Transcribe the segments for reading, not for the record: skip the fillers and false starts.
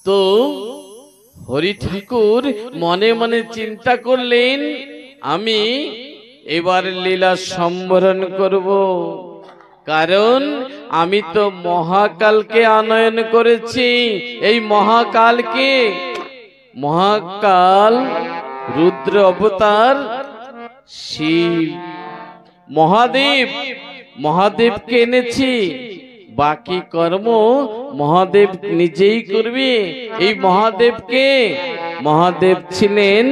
তো হরি ঠাকুর মনে মনে চিন্তা করলেন, আমি এবার লীলা সম্বরণ করব, কারণ আমি তো মহাকালকে আনয়ন করেছি। এই মহাকালকে, মহাকাল রুদ্র অবতার শিব, মহাদেব, মহাদেবকে এনেছি। বাকি কর্ম মহাদেব নিজেই করবে। এই মহাদেবকে, মহাদেব ছিলেন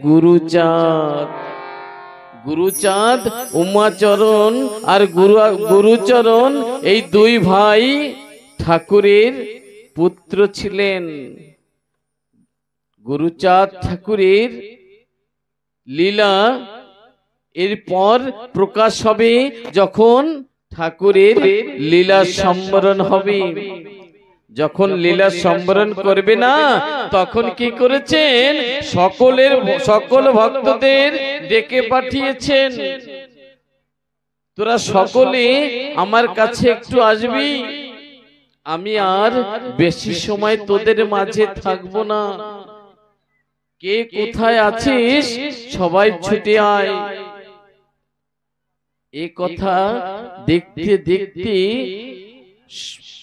গুরুচাঁদ। গুরুচাঁদ, উমাচরণ আর গুরুচরণ এই দুই ভাই ঠাকুরের পুত্র ছিলেন। গুরুচাঁদ ঠাকুরের লীলা এরপর প্রকাশ হবে যখন ঠাকুরের লীলা সম্বরণ হবে। যখন লীলা সম্বরণ করবে না, তখন কি করেছেন, সকল ভক্তদের ডেকে পাঠিয়েছেন, তোরা সকলে আমার কাছে একটু আসবি, আমি আর বেশি সময় তোদের মাঝে থাকবো না। কে কোথায় আছিস সবাই ছুটে আয়। এ কথা দেখতে দেখতে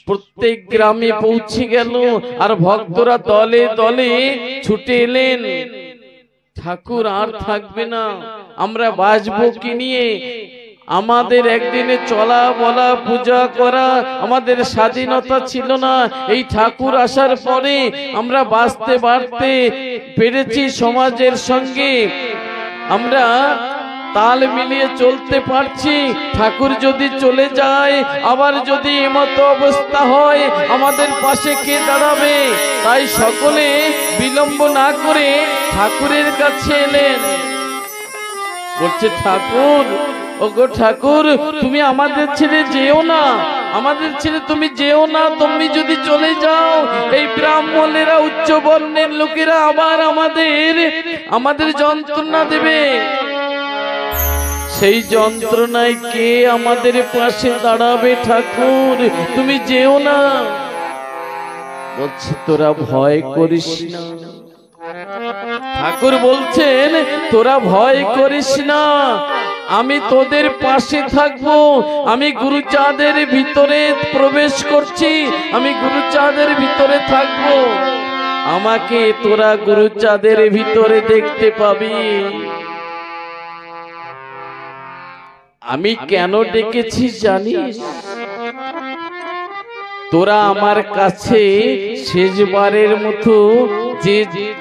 প্রত্যেক গ্রামে পৌঁছে গেল, আর ভক্তরা দলে দলে ছুটে এলেন। ঠাকুর আর থাকবে না, আমরা বাঁচবো কি নিয়ে? আমাদের একদিনে চলা বলা পূজা করা আমাদের স্বাধীনতা ছিল না। এই ঠাকুর আসার পরে আমরা বাঁচতে বাড়তে পেরেছি, সমাজের সঙ্গে আমরা তাল মিলিয়ে চলতে পারছি। ঠাকুর যদি চলে যায়, আবার যদি এমতো অবস্থা হয়, আমাদের পাশে কে দাঁড়াবে? তাই সকলে বিলম্ব না করে ঠাকুরের কাছে এলেন। বলছে, ঠাকুর, ওগো ঠাকুর, তুমি আমাদের ছেড়ে যেও না, আমাদের ছেড়ে তুমি যেও না। তুমি যদি চলে যাও, এই ব্রাহ্মণেরা, উচ্চ বর্ণের লোকেরা আবার আমাদের যন্ত্রণা দেবে। সেই যন্ত্রণায় কে আমাদের পাশে দাঁড়াবে? ঠাকুর, তুমি যেও না। বলছে, তোরা ভয় করিস না। ঠাকুর বলছেন, তোরা ভয় করিস না, আমি তোদের পাশে থাকবো। আমি গুরুচাঁদের ভিতরে প্রবেশ করছি, আমি গুরুচাঁদের ভিতরে থাকবো। আমাকে তোরা গুরুচাঁদের ভিতরে দেখতে পাবি। আমি কেন ডেকেছি জানিস? তোরা আমার কাছে শেষবারের মতো যে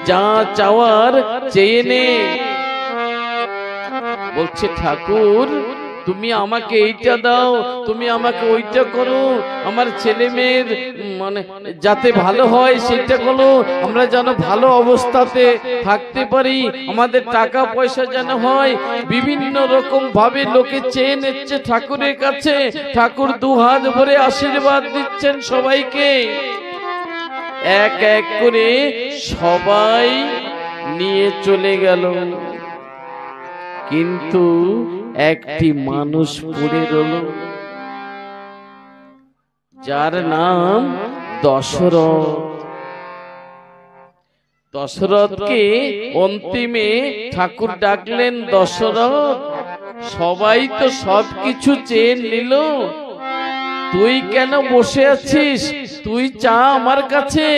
যা চাওয়ার চেয়ে নে। বলছে, ঠাকুর, তুমি আমাকে এইটা দাও, তুমি আমাকে ওইটা করো, আমার ছেলে মেয়ের মানে যাতে ভালো হয় সেটা করো, আমরা যেন ভালো অবস্থাতে থাকতে পারি, আমাদের টাকা পয়সা যেন হয়। বিভিন্ন রকম ভাবে লোকে চেয়ে নিচ্ছে ঠাকুরের কাছে। ঠাকুর দুহাত ভরে আশীর্বাদ দিচ্ছেন সবাইকে। এক এক করে সবাই নিয়ে চলে গেল, কিন্তু একটি মানুষ পড়ে রইল, যার নাম দশরথ। দশরথকে অন্তিমে ঠাকুর ডাকলেন, দশরথ, সবাই তো সবকিছু চেয়ে নিল, তুই কেন বসে আছিস? তুই চা আমার কাছে,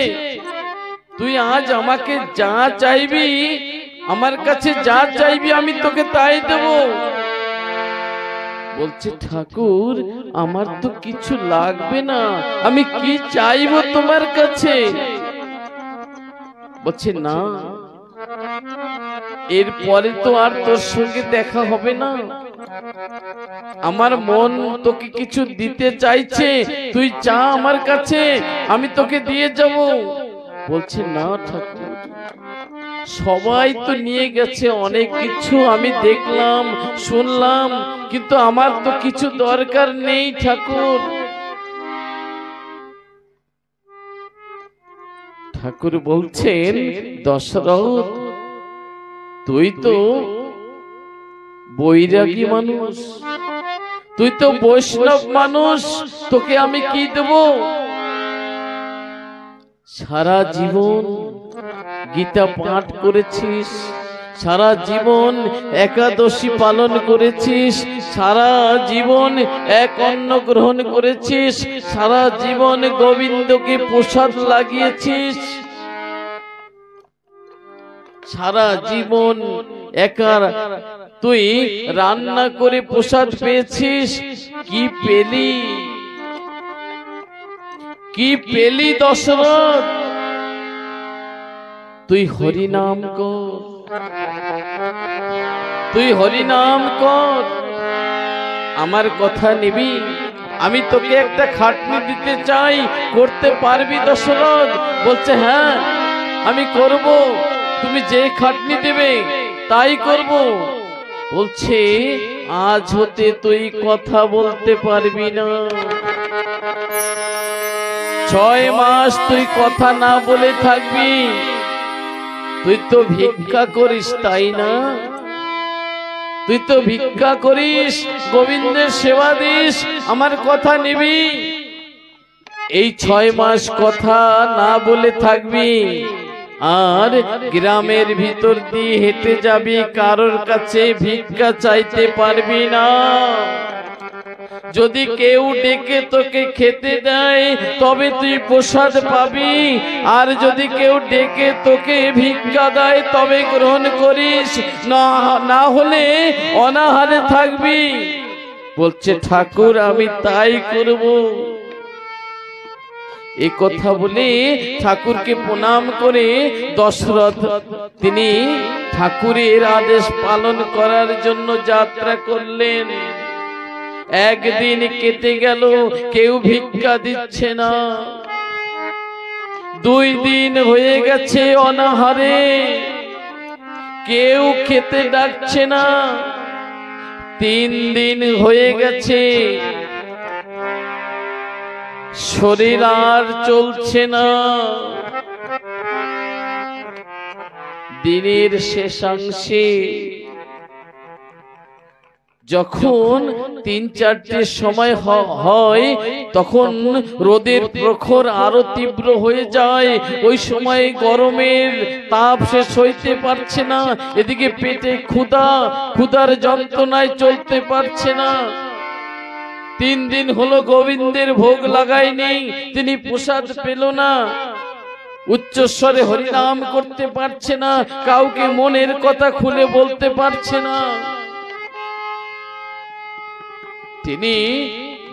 তুই আজ আমাকে যা চাইবি, আমার কাছে যা চাইবি আমি তোকে তাই দেব। বলছে, ঠাকুর, আমার তো কিছু লাগবে না, আমি কি চাইবো তোমার কাছে? বলছে, না, এরপরে তো আর তোর সঙ্গে দেখা হবে না, আমার মন তোকে কিছু দিতে চাইছে, তুই চা আমার কাছে, আমি তোকে দিয়ে যাব। বলছে, না ঠাকুর, সবাই তো নিয়ে গেছে অনেক কিছু, আমি দেখলাম শুনলাম, কিন্তু আমার তো কিছু দরকার নেই ঠাকুর। ঠাকুর বলছেন, দশরথ, তুই তো বৈরাগী মানুষ, তুই তো বৈষ্ণব মানুষ, তোকে আমি কি দেব? সারা জীবন গীতা পাঠ করেছিস, সারা জীবন একাদশী পালন করেছিস, সারা জীবন এক অন্ন গ্রহণ করেছিস, সারা জীবন গোবিন্দকে প্রসাদ লাগিয়েছিস, সারা জীবন একা তুই রান্না করে প্রসাদ পেয়েছিস। কি পেলি, কি পেলি দশরথ? তুই হরিনাম কর, তুই হরিনাম কর। আমার কথা নিবি? আমি তোকে একটা খাটনি দিতে চাই, করতে পারবি দশরথ? বলছে হ্যাঁ আমি করব, তুমি যে খাটনি দেবে তাই করব। বলছে আজ হতে তুই কথা বলতে পারবি না, 6 মাস তুই কথা না বলে থাকবি। তুই তো ভিক্ষা করিস তাই না? তুই তো ভিক্ষা করিস, গোবিন্দের সেবা দিস, আমার কথা নিবি? এই 6 মাস কথা না বলে থাকবি, আর গ্রামের ভিতর দিয়ে হেঁটে যাবি, কারোর কাছে ভিক্ষা চাইতে পারবি না। যদি কেউ ডেকে তোকে খেতে দেয় তবে তুই প্রসাদ পাবি, আর যদি কেউ ডেকে তোকে ভিক্ষা দেয় তবে গ্রহণ করিস, না হলে অনাহারে থাকবি। বলছে ঠাকুর আমি তাই করব। এই কথা বলে ঠাকুরকে প্রণাম করে দশরথ তিনি ঠাকুরের আদেশ পালন করার জন্য যাত্রা করলেন। একদিন কেটে গেল, কেউ ভিক্ষা দিচ্ছে না। 2 দিন হয়ে গেছে অনাহারে, কেউ খেতে ডাকছে না। 3 দিন হয়ে গেছে, শরীর আর চলছে না। দিনের শেষাংশে যখন 3-4টের সময় হয়, তখন রোদের প্রখর আরো তীব্র হয়ে যায়। ওই সময় গরমের তাপ সে সইতে পারছে না, এদিকে পেটে ক্ষুধার যন্ত্রণায় চলতে পারছে না। 3 দিন হলো গোবিন্দের ভোগ লাগায়নি, তিনি প্রসাদ পেল না। উচ্চস্বরে হরিনাম করতে পারছে না, কাউকে মনের কথা খুলে বলতে পারছে না। তিনি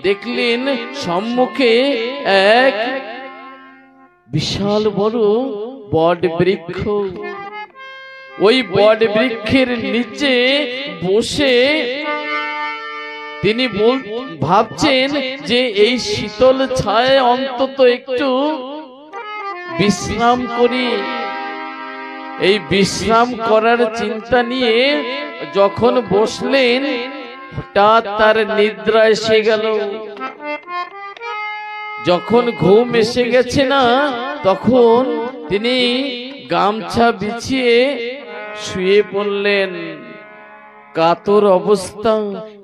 দেখলেন সম্মুখে এক বিশাল বড় বট বৃক্ষ। ওই বট বৃক্ষের নিচে বসে তিনি ভাবছেন যে এই শীতল ছায় অন্তত একটু বিশ্রাম করি। এই বিশ্রাম করার চিন্তা নিয়ে যখন বসলেন, হঠাৎ তার নিদ্রা এসে গেল। যখন ঘুম এসে গেছে না, তখন তিনি গামছা বিছিয়ে শুয়ে পড়লেন। কাতর অবস্থা,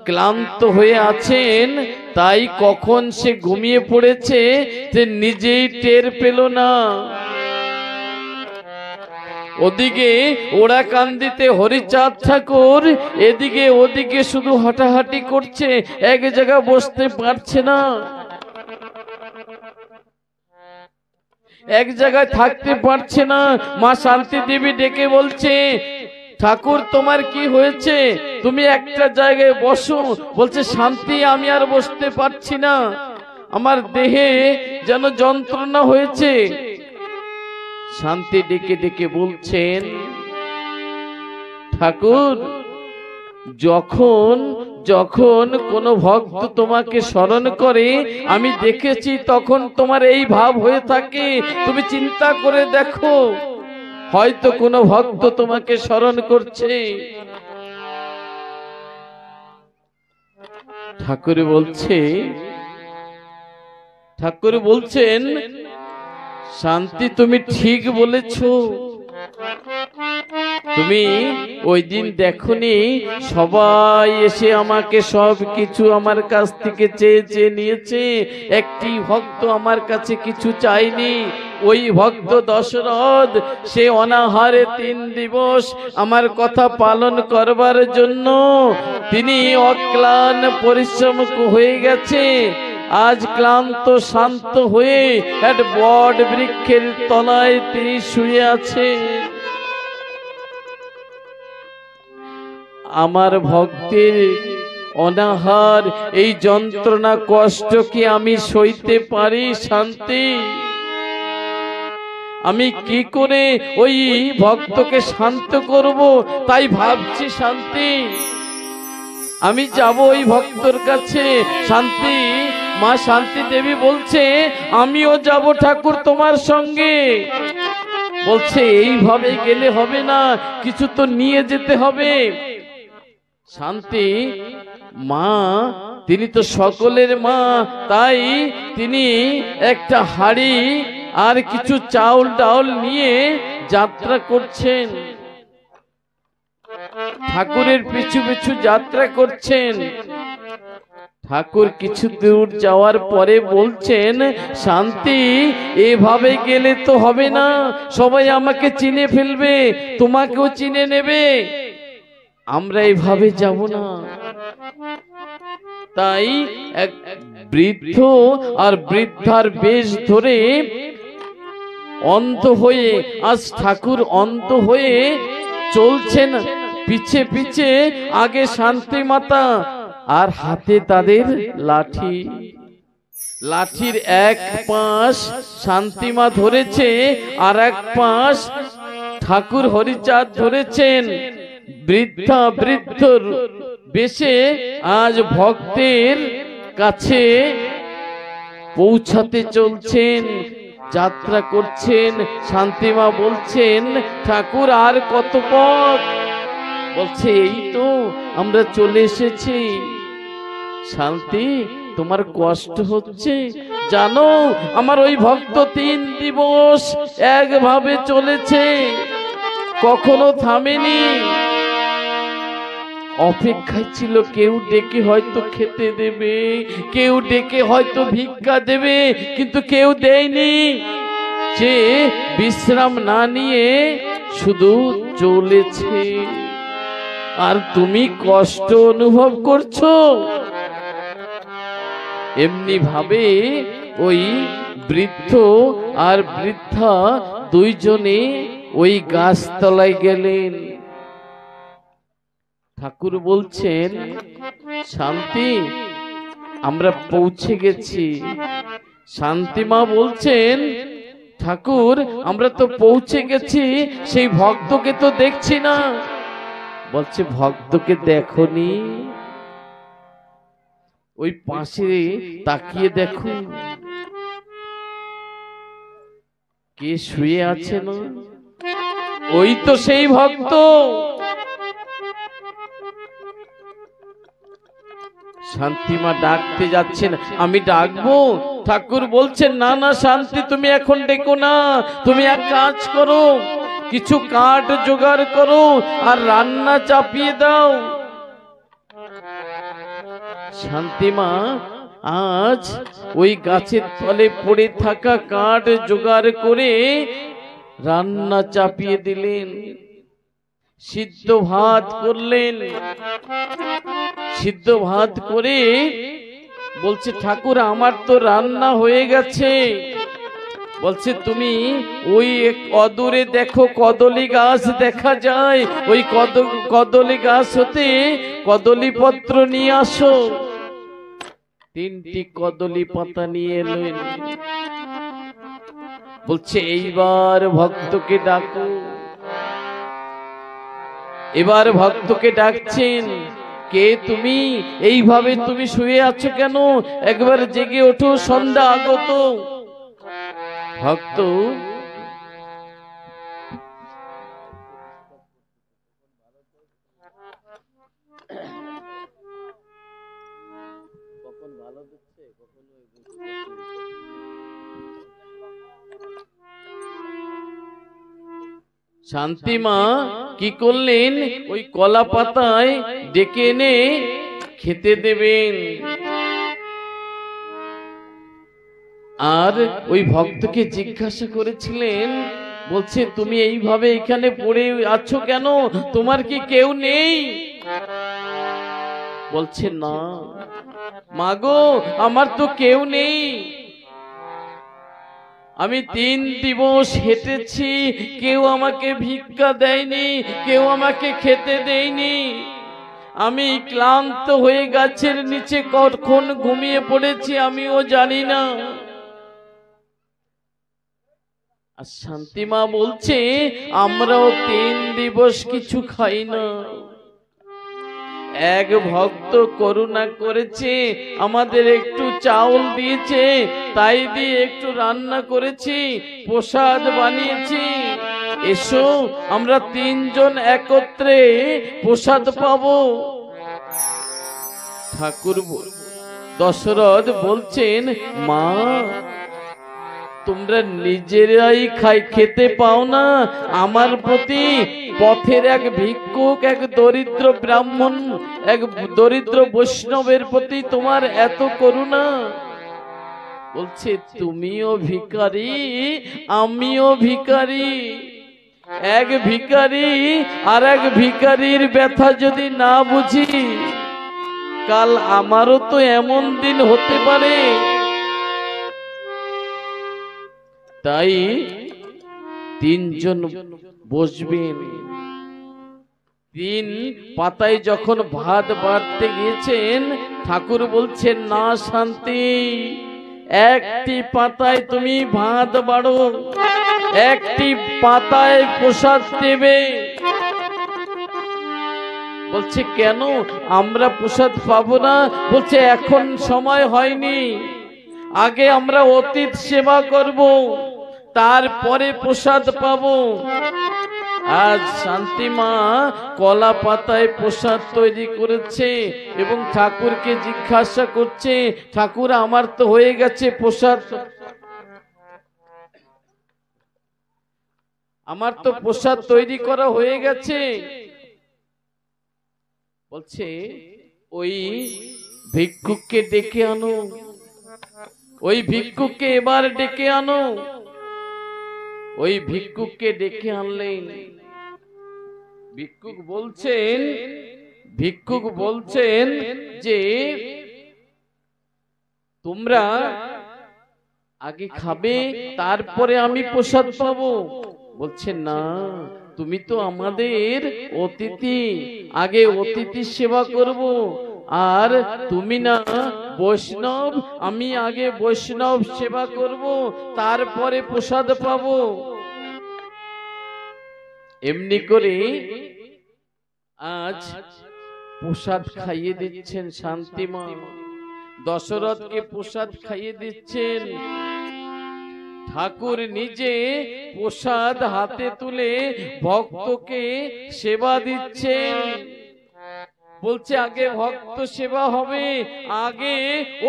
ক্লান্ত হয়ে আছেন, তাই কখন সে ঘুমিয়ে পড়েছে সে নিজেই টের পেল না। ওদিকে ওড়াকান্দিতে হরিচাঁদ ঠাকুর এদিকে ওদিকে শুধু হাঁটাহাঁটি করছে, এক জায়গায় বসতে পারছে না, এক জায়গায় থাকতে পারছে না। মা শান্তি দেবী ডেকে বলছে, ঠাকুর তোমার কি হয়েছে? তুমি একটা জায়গায় বসো। বলছে শান্তি আমি আর বসতে পারছি না, আমার দেহে যেন যন্ত্রণা হয়েছে। শান্তি ডেকে ডেকে বলছেন, ঠাকুর যখন যখন কোনো ভক্ত তোমাকে স্মরণ করে আমি দেখেছি, তখন তোমার এই ভাব হয়ে থাকে। তুমি চিন্তা করে দেখো, হয়তো কোনো ভক্ত তোমাকে স্মরণ করছে। ঠাকুর বলছেন, শান্তি তুমি ঠিক বলেছ। তুমি ওই দিন দেখোনি সবাই এসে আমাকে সব কিছু আমার কাছ থেকে চেয়ে চেয়ে নিয়েছে, একটি ভক্ত আমার কাছে কিছু চাইনি। ওই ভক্ত দশরথ সে অনাহারে 3 দিবস আমার কথা পালন করবার জন্য তিনি অক্লান্ত পরিশ্রম হয়ে গেছে। আজ ক্লান্ত শান্ত হয়ে এক বট বৃক্ষের তলায় তিনি শুয়ে আছে। আমার ভক্তের অনাহার এই যন্ত্রণা কষ্ট কি আমি সইতে পারি শান্তি? আমি কি করে ওই ভক্তকে শান্ত করব তাই ভাবছি শান্তি। আমি যাব ওই ভক্তর কাছে। শান্তি মা শান্তি দেবী বলছে আমিও যাব ঠাকুর তোমার সঙ্গে। বলছে এইভাবে গেলে হবে না, কিছু তো নিয়ে যেতে হবে। শান্তি মা তিনি তো সকলের মা, তাই তিনি একটা হাড়ি আর কিছু চাউল ডাউল নিয়ে যাত্রা করছেন, ঠাকুরের পিছু পিছু যাত্রা করছেন। ঠাকুর কিছু দূর যাওয়ার পরে বলছেন শান্তি এভাবে গেলে তো হবে না, সবাই আমাকে চিনে ফেলবে, তোমাকেও চিনে নেবে, আমরা এইভাবে যাব না। তাই এক বৃদ্ধ আর বৃদ্ধার বেশ ধরে অন্ধ হয়ে, আজ ঠাকুর অন্ধ হয়ে চলছেন পিছে পিছে, আগে শান্তি মাতা আর হাতে তাদের লাঠি। লাঠির এক পাশ শান্তিমা ধরেছে আর এক পাশ ঠাকুর হরিচাঁদ ধরেছেন। বৃদ্ধা বৃদ্ধ বেশে আজ ভক্তের কাছে পৌঁছাতে চলছেন, যাত্রা করছেন। শান্তিমা বলছেন ঠাকুর আর কত পথ? বলছে এই তো আমরা চলে এসেছি। শান্তি তোমার কষ্ট হচ্ছে জানো? আমার ওই ভক্ত 3 দিবস একভাবে চলেছে, কখনো থামেনি, অপেক্ষায় ছিল কেউ ডেকে হয়তো খেতে দেবে, কেউ ডেকে হয়তো ভিক্ষা দেবে, কিন্তু কেউ দেয়নি। সে বিশ্রাম না নিয়ে শুধু চলেছে। আর তুমি কষ্ট অনুভব করছো। এমনি ভাবে ওই বৃদ্ধ আর বৃদ্ধা দুইজনে ওই গাছতলায় গেলেন। ঠাকুর বলছেন শান্তি আমরা পৌঁছে গেছি। শান্তিমা বলছেন ঠাকুর আমরা তো পৌঁছে গেছি, সেই ভক্তকে তো দেখছি না। বলছে ভক্তকে দেখোনি? ওই পাশে তাকিয়ে দেখো কে শুয়ে আছে না? ওই তো সেই ভক্ত। শান্তিমা ডাকতে যাচ্ছেন, আমি ডাকবো? ঠাকুর বলছেন না না শান্তি তুমি এখন ডেকো না, তুমি এক কাজ করো, কিছু কাঠ জোগাড় করো আর রান্না চাপিয়ে দাও। শান্তিমা আজ ওই গাছের তলে পড়ে থাকা কাঠ জোগাড় করে রান্না চাপিয়ে দিলেন, সিদ্ধ ভাত করলেন। সিদ্ধ ভাত করে বলছে ঠাকুর আমার তো রান্না হয়ে গেছে। বলছে তুমি ওই অদূরে দেখো কদলী গাছ দেখা যায়, ওই কদলী গাছ হতে কদলী পত্র নিয়ে আসো। 3টি কদলী পাতা নিয়ে এলেন। বলছে এইবার ভক্তকে ডাকো। এবার ভক্তকে ডাকছেন, কে তুমি? এইভাবে তুমি শুয়ে আছো কেন? একবার জেগে ওঠো, সন্ধ্যা আগত। ভক্ত শান্তিমা কি করলেন? ওই কলা পাতায় ডেকে এনে খেতে দেবেন। আর ওই ভক্তকে জিজ্ঞাসা করেছিলেন, বলছে তুমি এইভাবে এখানে পড়ে আছো কেন, তোমার কি কেউ নেই? বলছে না মাগো, আমার তো কেউ নেই। আমি 3 দিবস হেঁটেছি, কেউ আমাকে ভিক্ষা দেয়নি, কেউ আমাকে খেতে দেয়নি। আমি ক্লান্ত হয়ে গাছের নিচে কখন ঘুমিয়ে পড়েছি আমিও জানি না। আর শান্তিমা বলছে আমরাও 3 দিবস কিছু খাই না। এক ভক্ত করুণা করেছে, আমাদের একটু চাউল দিয়েছে, তাই দিয়ে একটু রান্না করেছি, প্রসাদ বানিয়েছি, এসো আমরা 3 জন একত্রে প্রসাদ পাবো। ঠাকুর দশরথ বলছেন, মা তোমরা নিজেরাই খেতে পাও না, আমার প্রতি পথের এক ভিক্ষুক, এক দরিদ্র ব্রাহ্মণ, এক দরিদ্র বৈষ্ণবের প্রতি তোমার এত করুণা? বলছে তুমিও ভিখারি, আমিও ভিখারি। এক ভিখারি আর এক ভিখারির ব্যথা যদি না বুঝি, কাল আমারও তো এমন দিন হতে পারে। তাই 3 জন বসবেন। 3 পাতায় যখন ভাত বাড়তে গিয়েছেন, ঠাকুর বলছেন না শান্তি, একটি পাতায় তুমি ভাত বাড়ো, একটি পাতায় প্রসাদ দেবে। বলছে কেন, আমরা প্রসাদ পাবো না? বলছে এখন সময় হয়নি, আগে আমরা অতীত সেবা করব, তারপরে প্রসাদ পাবো। আজ শান্তিমা কলা পাতায় প্রসাদ তৈরি করেছে এবং ঠাকুরকে জিজ্ঞাসা করছে, ঠাকুর আমার তো হয়ে গেছে প্রসাদ, আমার তো প্রসাদ তৈরি করা হয়ে গেছে। বলছে ওই ভিক্ষুককে ডেকে আনো, ওই ভিক্ষুককে এবার ডেকে আনো। ওই ভিক্ষুককে ডেকে আনলেন। ভিক্ষুক বলছেন যে তোমরা আগে খাবে, তারপরে আমি প্রসাদ পাবো। বলছে না, তুমি তো আমাদের অতিথি, আগে অতিথি সেবা করব। আর তুমি না বৈষ্ণব, আমি আগে বৈষ্ণব সেবা করব, তারপরে প্রসাদ পাবো। এমনি করে আজ প্রসাদ খাইয়ে দিচ্ছেন শান্তিমা, দশরথকে প্রসাদ খাইয়ে দিচ্ছেন। ঠাকুর নিজে প্রসাদ হাতে তুলে ভক্তকে সেবা দিচ্ছেন। বলছে আগে ভক্ত সেবা হবে, আগে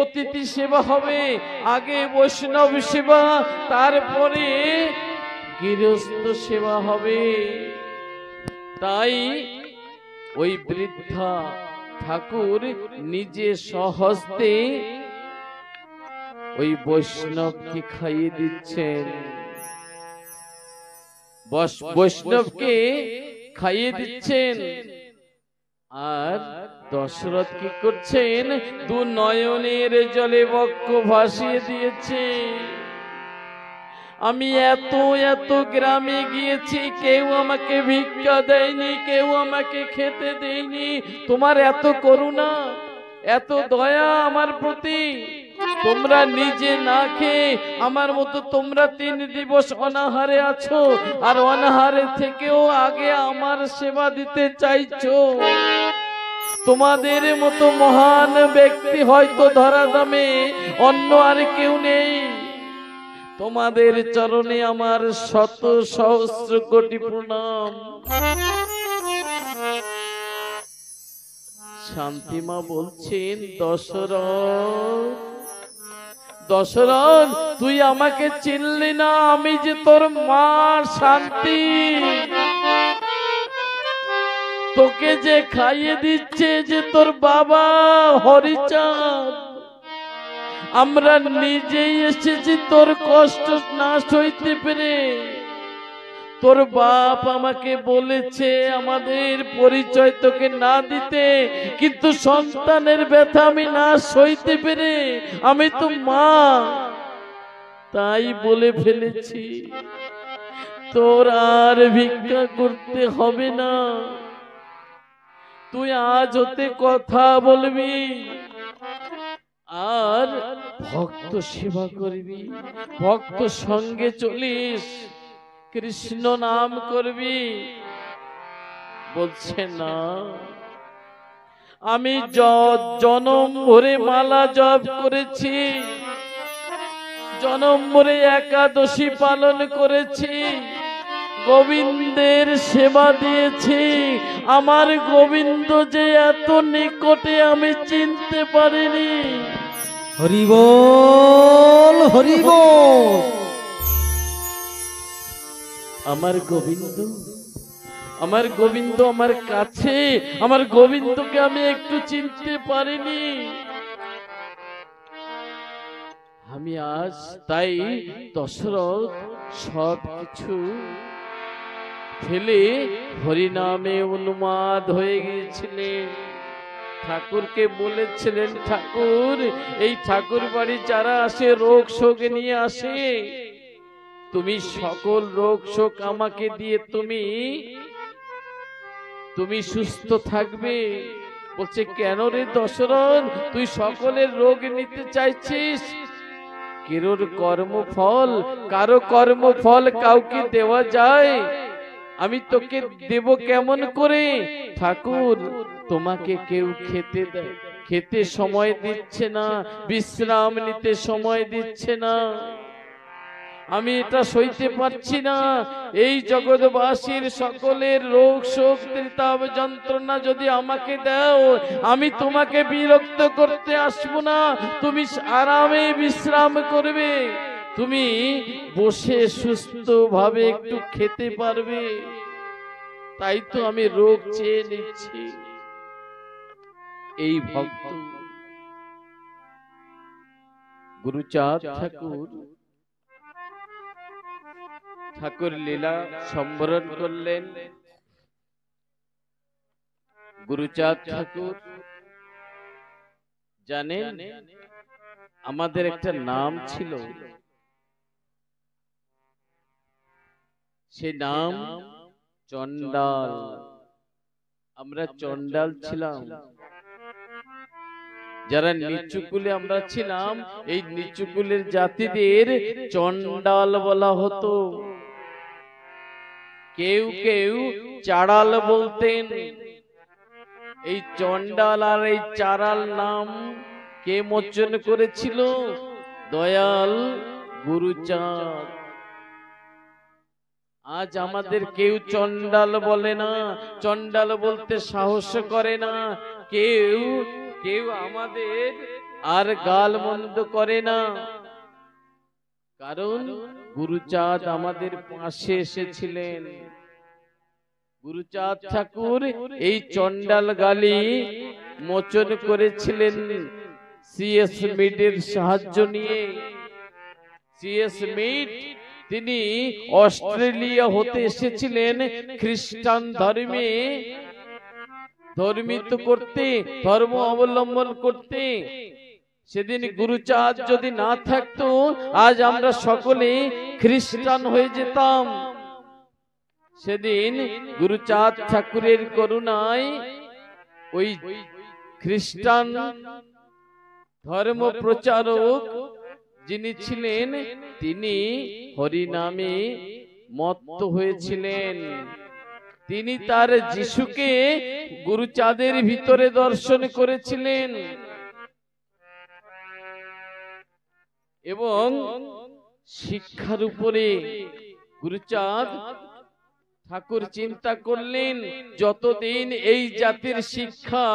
অতিথি সেবা হবে, আগে বৈষ্ণব সেবা, তারপরে গৃহস্থ সেবা হবে। তাই ওই বৃদ্ধা ঠাকুর নিজে স্বহস্তে ওই বৈষ্ণবকে খাইয়ে দিচ্ছেন, বৈষ্ণবকে খাইয়ে দিচ্ছেন। আর দশরথ কি করছেন, 2 নয়নের জলে বক্ষ ভাসিয়ে দিয়েছে। আমি এত এত গ্রামে গিয়েছি, কেউ আমাকে ভিক্ষা দেয়নি, কেউ আমাকে খেতে দেয়নি, তোমার এত করুণা, এত দয়া আমার প্রতি। তোমরা নিজে না খেয়ে আমার মতো তোমরা 3 দিবস অনাহারে আছো, আর অনাহারে থেকেও আগে আমার সেবা দিতে চাইছো। তোমাদের মতো মহান ব্যক্তি হয়তো ধরাধামে অন্য আর কেউ নেই। তোমাদের চরণে আমার শত সহস্র কোটি প্রণাম। শান্তিমা বলছেন, দশরথ তুই আমাকে চিনলি না, আমি যে তোর মা শান্তি। তোকে যে খাইয়ে দিচ্ছে যে তোর বাবা হরিচাঁদ, আমরা নিজেই এসেছি তোর কষ্ট না সইতে পেরে। তোর বাপ আমাকে বলেছে আমাদের পরিচয় তোকে না দিতে, কিন্তু সন্তানের ব্যথা আমি না সইতে পেরে, আমি তো মা, তাই বলে ফেলেছি তোর আর ভিক্ষা করতে হবে না। তুই আজ হতে কথা বলবি আর ভক্ত সেবা করবি, ভক্ত সঙ্গে চলিস, কৃষ্ণ নাম করবি। বলছে না, আমি জনম ভরে মালা জপ করেছি, জনম ভরে একাদশী পালন করেছি, গোবিন্দের সেবা দিয়েছি, আমার গোবিন্দ যে এত নিকটে আমি চিনতে পারিনি। হরি বল, হরি বল। আমার গোবিন্দ, আমার গোবিন্দ আমার কাছে, আমার গোবিন্দকে আমি একটু চিনতে পারিনি। আমি আজ তাই দশরথ সব কিছু ফেলে হরিনামে উন্মাদ হয়ে গিয়েছিলেন। ঠাকুরকে বলেছিলেন, ঠাকুর এই ঠাকুর বাড়ি যারা আসে রোগ শোক নিয়ে আসে, তুমি সকল রোগ শোক আমাকে দিয়ে তুমি সুস্থ থাকবে। বলছে, কেন রে দশরথ, তুই সকলের রোগ নিতে চাইছিস? কারোর কর্মফল, কারো কর্মফল কাউকে দেওয়া যায়? আমি তোকে দেব কেমন করে? ঠাকুর তোমাকে কেউ খেতে সময় দিচ্ছে না, বিশ্রাম নিতে সময় দিচ্ছে না, আমি এটা সইতে পারছি না। এই জগৎবাসীর সকলের রোগ শোক ত্রিতাপ যন্ত্রণা যদি আমাকে দাও, আমি তোমাকে বিরক্ত করতে আসবো না, তুমি আরামে বিশ্রাম করবে, তুমি বসে সুস্থ ভাবে একটু খেতে পারবে, তাই তো আমি রোগ চেয়ে নিচ্ছি। এই ভক্ত গুরুচাঁদ ঠাকুর লীলা সম্বরণ করলেন। গুরুচাঁদ ঠাকুর জানেন, আমাদের একটা নাম ছিল, সে নাম চন্ডাল। আমরা চন্ডাল ছিলাম, যারা নিচুকুলে আমরা ছিলাম, এই নিচুকুলের জাতিদের চন্ডাল বলা হতো। কেউ কেউ চাড়াল বলতেন। এই চন্ডাল আর এই চাড়াল নাম কে মোচন করেছিল? দয়াল গুরুচাঁদ। আজ আমাদের কেউ চন্ডাল বলে না, চন্ডাল বলতে সাহস করে না, কেউ কেউ আমাদের আর গাল মন্দ করে না, কারণ গুরুচাঁদ আমাদের পাশে এসেছিলেন। গুরুচাঁদ ঠাকুর এই চন্ডাল গালি মোচন করেছিলেন সিএস মিডের সাহায্য নিয়ে। সিএস মিড তিনি অস্ট্রেলিয়া হতে এসেছিলেন খ্রিস্টান ধর্মে ধর্মিত করতে, ধর্ম অবলম্বন করতে। সেদিন গুরুচাঁদ যদি না থাকতো, আজ আমরা সকলে খ্রিস্টান হয়ে যেতাম। সেদিন গুরুচাঁদ ঠাকুরের করুণায় ওই খ্রিস্টান ধর্ম প্রচারক যিনি ছিলেন, তিনি হরিনামে মত্ত হয়েছিলেন। তিনি তার যিশুকে গুরুচাঁদের ভিতরে দর্শন করেছিলেন এবং শিক্ষার উপরে গুরুচাঁদ ঠাকুর চিন্তা করলেন, যতদিন এই জাতির শিক্ষা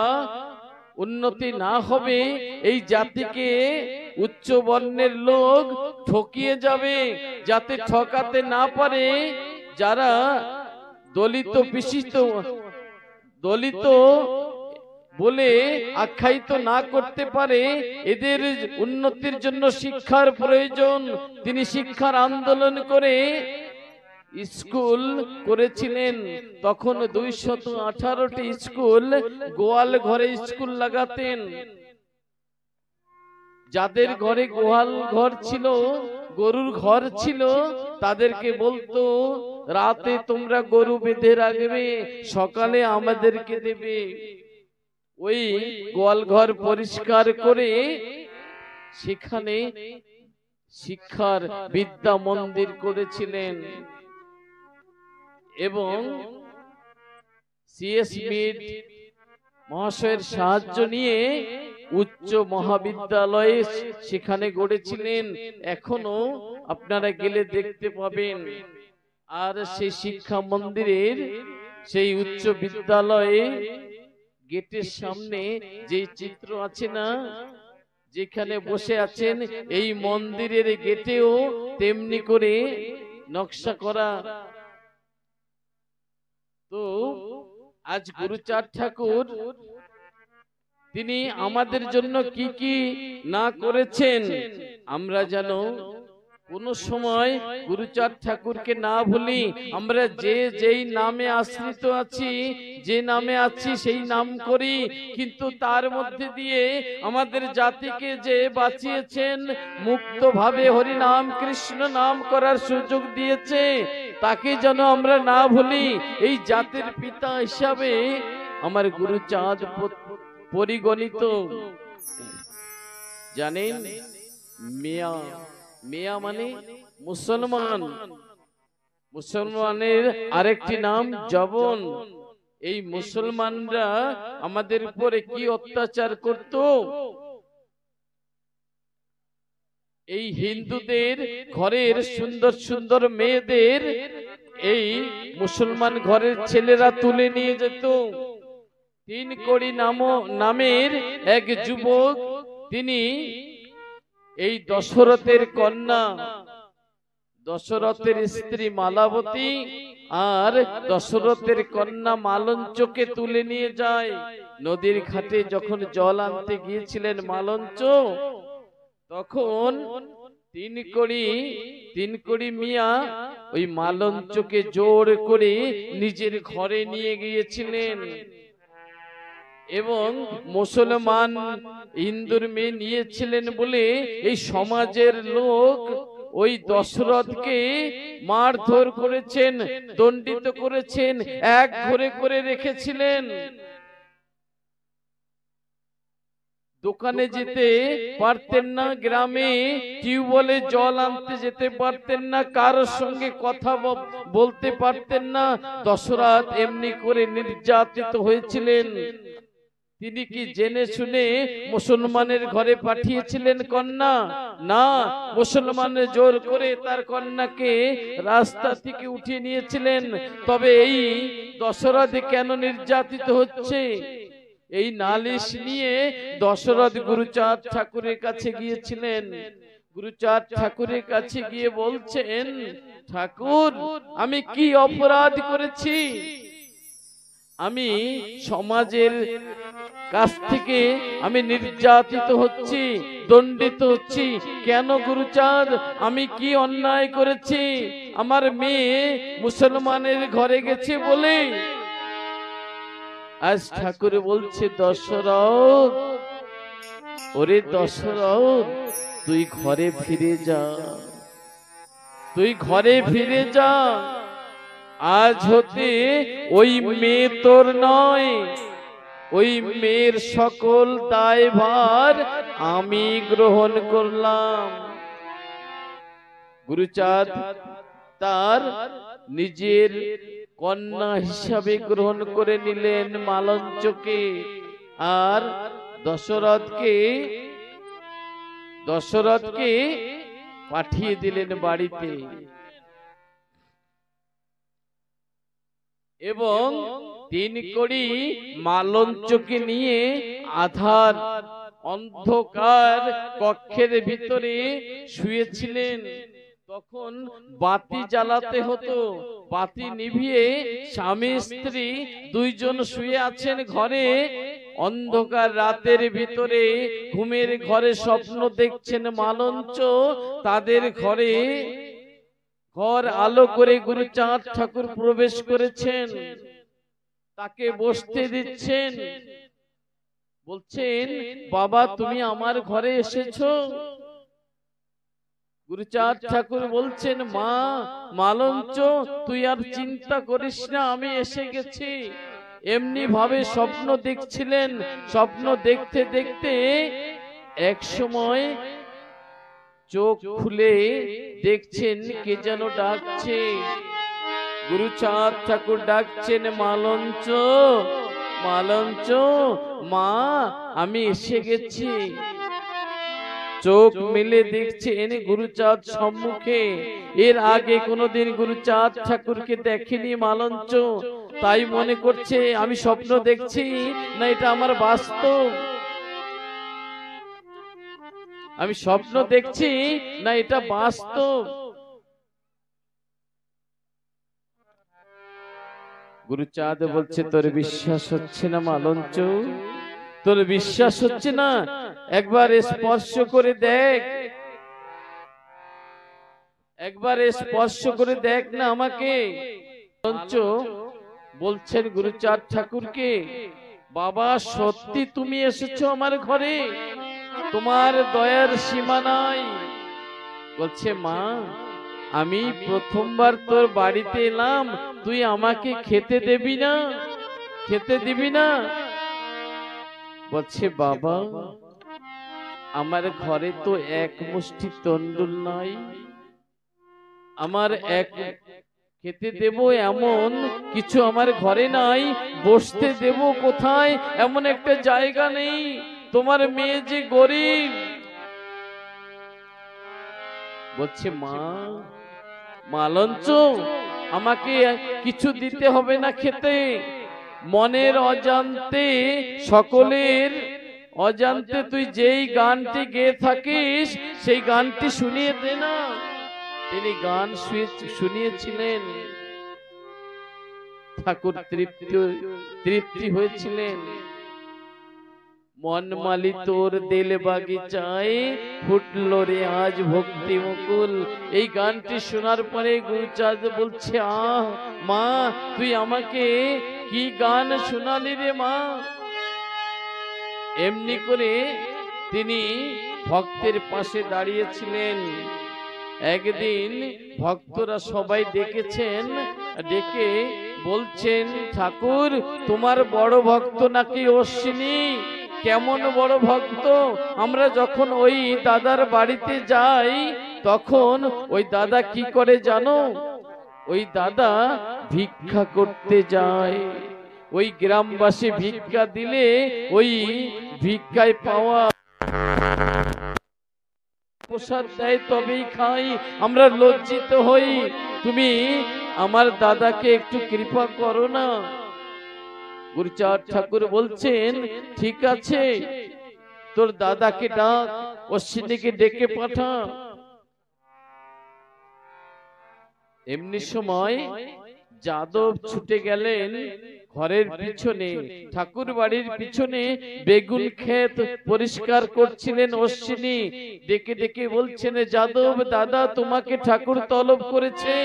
উন্নতি না হবে, এই জাতিকে উচ্চ বর্ণের লোক ঠকিয়ে যাবে, যাতে ঠকাতে না পারে যারা দলিত পিষিত দলিত বলে আখ্যায়িত না করতে পারে, এদের উন্নতির জন্য শিক্ষার প্রয়োজন। তিনি শিক্ষার আন্দোলন করে স্কুল করেছিলেন। তখন 218টি স্কুল, গোয়াল ঘরে স্কুল লাগাতেন। যাদের ঘরে গোয়াল ঘর ছিল, গরুর ঘর ছিল, তাদেরকে বলতো রাতে তোমরা গরু বেঁধে রাখবে, সকালে আমাদেরকে দেবে। ওই গোয়াল ঘর পরিষ্কার করে সেখানে শিক্ষার বিদ্যা মন্দির করেছিলেন। এবং সিএস মিড মহাশয়ের সাহায্য নিয়ে উচ্চ মহাবিদ্যালয়ে সেখানে গড়েছিলেন। এখনো আপনারা গেলে দেখতে পাবেন। আর সেই শিক্ষা মন্দিরের, সেই উচ্চ বিদ্যালয়ে গেটের সামনে যে চিত্র আছে না, যেখানে বসে আছেন, এই মন্দিরের গেটেও তেমনি করে নকশা করা। তো আজ গুরুচাঁদ ঠাকুর তিনি আমাদের জন্য কি কি না করেছেন, আমরা যেন কোন সময় গুরুচাঁদ ঠাকুরকে না ভুলি। আমরা যে যেই নামে আশ্রিত আছি, যে নামে আছি সেই নাম করি, কিন্তু তার মধ্যে দিয়ে আমাদের জাতিকে যে বাঁচিয়েছেন, মুক্তভাবে হরি নাম কৃষ্ণ নাম করার সুযোগ দিয়েছে, তাকে যেন আমরা না ভুলি। এই জাতির পিতা হিসাবে আমার গুরুচাঁদ পরিগণিত। জানেন, মিয়া, মিয়া মানে মুসলমান, মুসলমানের আরেকটি নাম জবন। এই মুসলমানরা আমাদের উপরে কি অত্যাচার করত। এই হিন্দুদের ঘরের সুন্দর সুন্দর মেয়েদের এই মুসলমান ঘরের ছেলেরা তুলে নিয়ে যেত। 3 কোড়ি নামের এক যুবক, তিনি এই দশরথের কন্যা, দশরথের স্ত্রী মালাবতী আর দশরথের কন্যা মালঞ্চকে তুলে নিয়ে যায়। নদীর ঘাটে যখন জল আনতে গিয়েছিলেন মালঞ্চ, তখন 3 কোড়ি মিয়া ওই মালঞ্চকে জোর করে নিজের ঘরে নিয়ে গিয়েছিলেন। এবং মুসলমান হিন্দুর মেয়ে নিয়েছিলেন বলে এই সমাজের লোক ওই দশরথকে মারধর করেছেন, দণ্ডিত করেছেন, এক ঘরে করে রেখেছিলেন। দোকানে যেতে পারতেন না, গ্রামে টিউবওয়েলে জল আনতে যেতে পারতেন না, কারোর সঙ্গে কথা বলতে পারতেন না। দশরথ এমনি করে নির্যাতিত হয়েছিলেন। তিনি কি জেনে শুনে মুসলমানের ঘরে পাঠিয়েছিলেন কন্যা? না, মুসলমানের জোর করে তার কন্যাকে রাস্তা থেকে উঠিয়ে নিয়েছিলেন। তবে এই দশরথ কেন নির্যাতিত হচ্ছে, এই নালিশ নিয়ে দশরথ গুরুচাঁদ ঠাকুরের কাছে গিয়েছিলেন। গুরুচাঁদ ঠাকুরের কাছে গিয়ে বলছেন, ঠাকুর, আমি কি অপরাধ করেছি? আমি সমাজের কাছ থেকে আমি নির্যাতিত হচ্ছি, দণ্ডিত হচ্ছি। কেন গুরুচাঁদ, আমি কি অন্যায় করেছি? আমার মেয়ে মুসলমানের ঘরে গেছে বলে। আজ ঠাকুর বলছে, দশরথ, ওরে দশরথ, তুই ঘরে ফিরে যা, তুই ঘরে ফিরে যা। আজ হতে ওই মেয়ে তোর নয়, ওই মেয়ের সকল দায়ভার আমি গ্রহণ করলাম। গুরুচাঁদ তার নিজের কন্যা হিসাবে গ্রহণ করে নিলেন মালঞ্চকে, আর দশরথকে পাঠিয়ে দিলেন বাড়িতে। এবং 3 কোড়ি মালঞ্চকে নিয়ে আধার অন্ধকার কক্ষের ভিতরে শুয়েছিলেন। তখন বাতি জ্বালাতে হতো, বাতি নিভিয়ে স্বামী স্ত্রী 2 জন শুয়ে আছেন ঘরে। অন্ধকার রাতের ভিতরে ঘুমের ঘরে স্বপ্ন দেখছেন মালঞ্চ, তাদের ঘরে ঘর আলো করে গুরুচাঁদ ঠাকুর প্রবেশ করেছেন, তাকে বসতে দিচ্ছেন, বলছেন বাবা তুমি আমার ঘরে এসেছো। গুরুচাঁদ ঠাকুর বলছেন মা মালঞ্চ তুই আর চিন্তা করিস না, আমি এসে গেছি। এমনি ভাবে স্বপ্ন দেখছিলেন, স্বপ্ন দেখতে দেখতে এক সময় চোখ খুলে দেখছেন কে যেন ডাকছে। গুরুচাঁদ ঠাকুর ডাকছেন মালঞ্চ, মালঞ্চ মা আমি এসে গেছি। চোখ মেলে দেখছেন গুরুচাঁদ সম্মুখে। এর আগে কোনোদিন গুরুচাঁদ ঠাকুরকে দেখেনি মালঞ্চ, তাই মনে করছে আমি স্বপ্ন দেখছি না এটা আমার বাস্তব, আমি স্বপ্ন দেখছি না এটা বাস্তব। গুরুচাঁদ বলছে তোর বিশ্বাস হচ্ছে না মালঞ্চ, তোর বিশ্বাস হচ্ছে না, একবার স্পর্শ করে দেখ, একবার স্পর্শ করে দেখ না আমাকে। মালঞ্চ বলছেন গুরুচাঁদ ঠাকুরকে বাবা সত্যি তুমি এসেছো আমার ঘরে, তোমার দয়ার সীমা নাই। বলছে মা আমি প্রথমবার তোর বাড়িতে এলাম, তুই আমাকে খেতে দেবি না, খেতে দিবি না? বলছে বাবা আমার ঘরে তো এক মুষ্টি তন্ডুল নাই, আমার এক খেতে দেব এমন কিছু আমার ঘরে নাই, বসতে দেব কোথায় এমন একটা জায়গা নেই, তোমার মেয়ে যে গরিব। বলছে মা মালঞ্চ আমাকে কিছু দিতে হবে না খেতে, মনের অজান্তে সকলের অজান্তে তুই যেই গানটি গেয়ে থাকিস সেই গানটি শুনিয়ে দে না। তিনি গান শুনিয়েছিলেন, ঠাকুর তৃপ্তি হয়েছিলেন। মন মালি তোর দিল বাগিচায় ফুটলো রে আজ ভক্তি মুকুল। এই গানটি শোনার পরে গুরুচাঁদ বলছে আহ মা তুই আমাকে কি গান শোনালি রে মা। এমনি করে তিনি ভক্তের পাশে দাঁড়িয়েছিলেন। একদিন ভক্তরা সবাই ডেকেছেন, ডেকে বলছেন ঠাকুর তোমার বড় ভক্ত নাকি অশ্বিনী। কেমন বড় ভক্ত? আমরা যখন ওই দাদার বাড়িতে যাই তখন ওই দাদা কি করে জানো? ওই দাদা ভিক্ষা করতে যায়। ওই গ্রামবাসী ভিক্ষা দিলে ওই ভিক্ষায় পাওয়া প্রসাদ দেয় তবেই খাই, আমরা লজ্জিত হই। তুমি আমার দাদাকে একটু কৃপা করো না। গুরুচাঁদ ঠাকুর বলছেন ঠিক আছে তোর দাদাকে ডাক, অশ্বিনীকে ডেকে পাঠা। এমনি সময় যাদব ছুটে গেলেন ঘরের পিছনে, ঠাকুর বাড়ির পিছনে বেগুন ক্ষেত পরিষ্কার করছিলেন অশ্বিনী। ডেকে ডেকে বলছেন যাদব দাদা তোমাকে ঠাকুর তলব করেছে।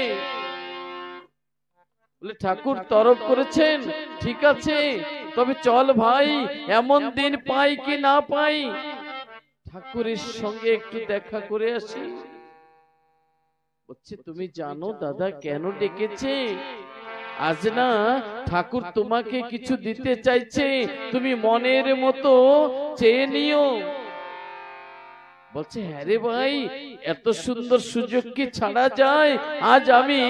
বলে ঠাকুর তলব করেছেন? ঠিক আছে তবে চল ভাই, এমন দিন পাই কি না পাই ঠাকুরের সঙ্গে একটু দেখা করে আসি। বলছে তুমি জানো দাদা কেন ডেকেছে? আজ না ঠাকুর তোমাকে কিছু দিতে চাইছে, তুমি মনের মতো চেয়ে নিও। বলছে হ্যাঁ রে ভাই এত সুন্দর সুযোগ কি ছাড়া যায়? আজ আমি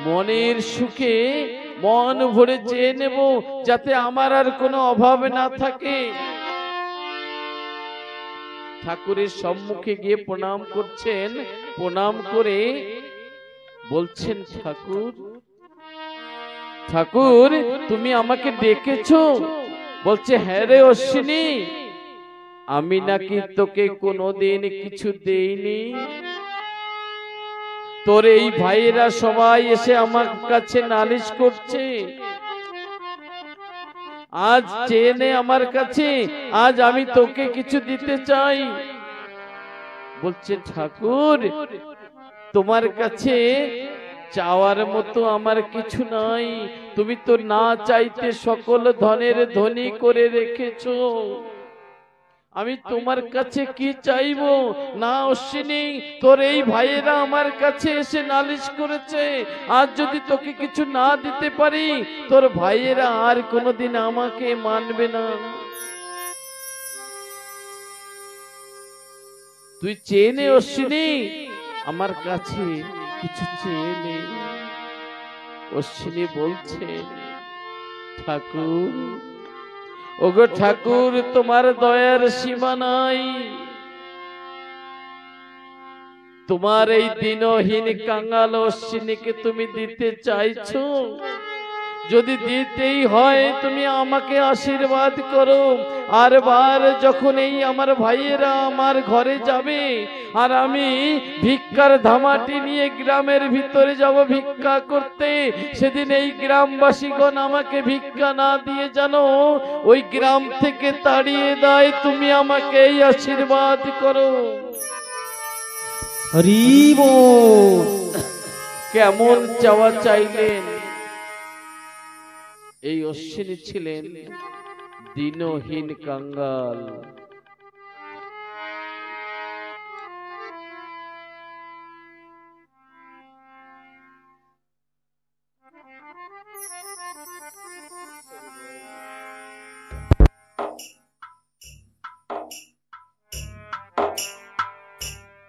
মনের সুখে মন ভরে চেয়ে নেব যাতে আমার আর কোনো অভাব না থাকে। ঠাকুরের সম্মুখে গিয়ে প্রণাম করছেন, প্রণাম করে বলছেন ঠাকুর ঠাকুর তুমি আমাকে ডেকেছো? বলছে হ্যাঁ রে অশ্বিনী, আমি নাকি তোকে কোনোদিন কিছু দেইনি? তোর এই ভাইয়েরা সবাই এসে আমার কাছে নালিশ করছে, আজ চেয়ে নে আমার কাছে, আজ আমি তোকে কিছু দিতে চাই। বলছে ঠাকুর, তোমার কাছে চাওয়ার মতো আমার কিছু নাই, তুমি তো না চাইতে সকল ধনের ধনী করে রেখেছো, আমি তোমার কাছে কি চাইবো? না অশ্বিনী, তোর এই ভাইয়েরা আমার কাছে এসে নালিশ করেছে, আজ যদি তোকে কিছু না দিতে পারি তোর ভাইয়েরা আর কোনোদিন আমাকে মানবে না। তুই চেয়ে নে অশ্বিনী, আমার কাছে কিছু চেয়ে নে। অশ্বিনী বলছে ঠাকুর, ওগো ঠাকুর, তোমার দয়ার সীমা নাই, তোমার এই দিনহীন কাঙাল অশ্বিনীকে তুমি দিতে চাইছো, যদি দিতেই হয় তুমি আমাকে আশীর্বাদ করো। আর বার যখন এই আমার ভাইয়েরা আমার ঘরে যাবে আর আমি ভিক্ষার ধামাটি নিয়ে গ্রামের ভিতরে যাব ভিক্ষা করতে, সেদিন এই গ্রামবাসীগণ আমাকে ভিক্ষা না দিয়ে জানো ওই গ্রাম থেকে তাড়িয়ে দেয়, তুমি আমাকে এই আশীর্বাদ করো। হরি বল। কেমন চাওয়া চাইলেন? এই অশ্বিনী ছিলেন দিনহীন কাঙ্গাল।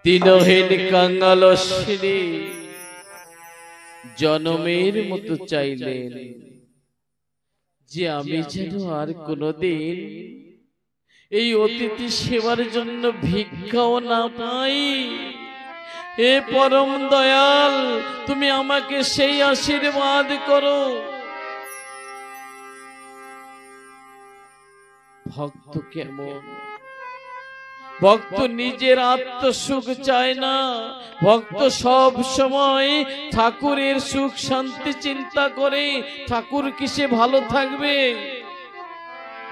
দিনহীন কাঙ্গাল অশ্বিনী জনমের মতো চাইলেন যে আমি যেন আর কোনদিন এই অতিথি সেবার জন্য ভিক্ষাও না পাই। হে পরম দয়াল, তুমি আমাকে সেই আশীর্বাদ করো। ভক্ত কেমন? ভক্ত নিজের আত্মসুখ চায় না, ভক্ত সব সময় ঠাকুরের সুখ শান্তি চিন্তা করে। ঠাকুর কিসে ভালো থাকবে?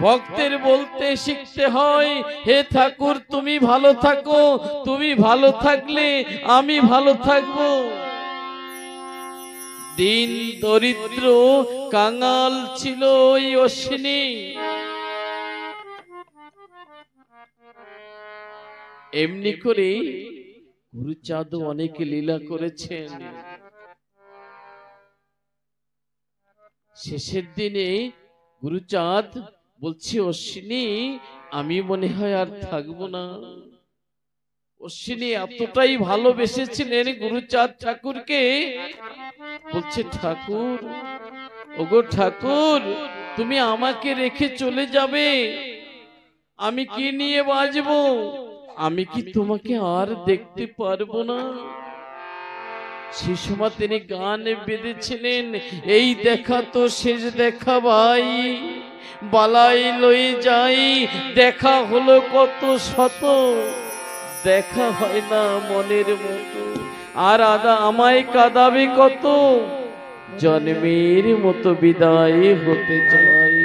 ভক্তের বলতে শিখতে হয়, হে ঠাকুর তুমি ভালো থাকো, তুমি ভালো থাকলে আমি ভালো থাকবো। দিন দরিদ্র কাঙাল ছিল ওই অশ্বিনী। এমনি করে গুরুচাঁদ অনেক লীলা করেছেন। শেষের দিনে গুরুচাঁদ বলছে অশ্বিনী, আমি মনে হয় আর থাকবো না। অশ্বিনী এতটাই ভালোবেসেছিলেন গুরুচাঁদ ঠাকুরকে, বলছে ঠাকুর, ওগো ঠাকুর, তুমি আমাকে রেখে চলে যাবে, আমি কি নিয়ে বাঁচবো? আমি কি তোমাকে আর দেখতে পারবো না? সে সময় তিনি গান বেঁধেছিলেন, এই দেখা তো শেষ দেখা ভাই, বালাই লই যাই, দেখা হলো কত শত, দেখা হয় না মনের মতো, আর আদা আমায় কাঁদাবে কত, জন্মের মতো বিদায় হতে চাই।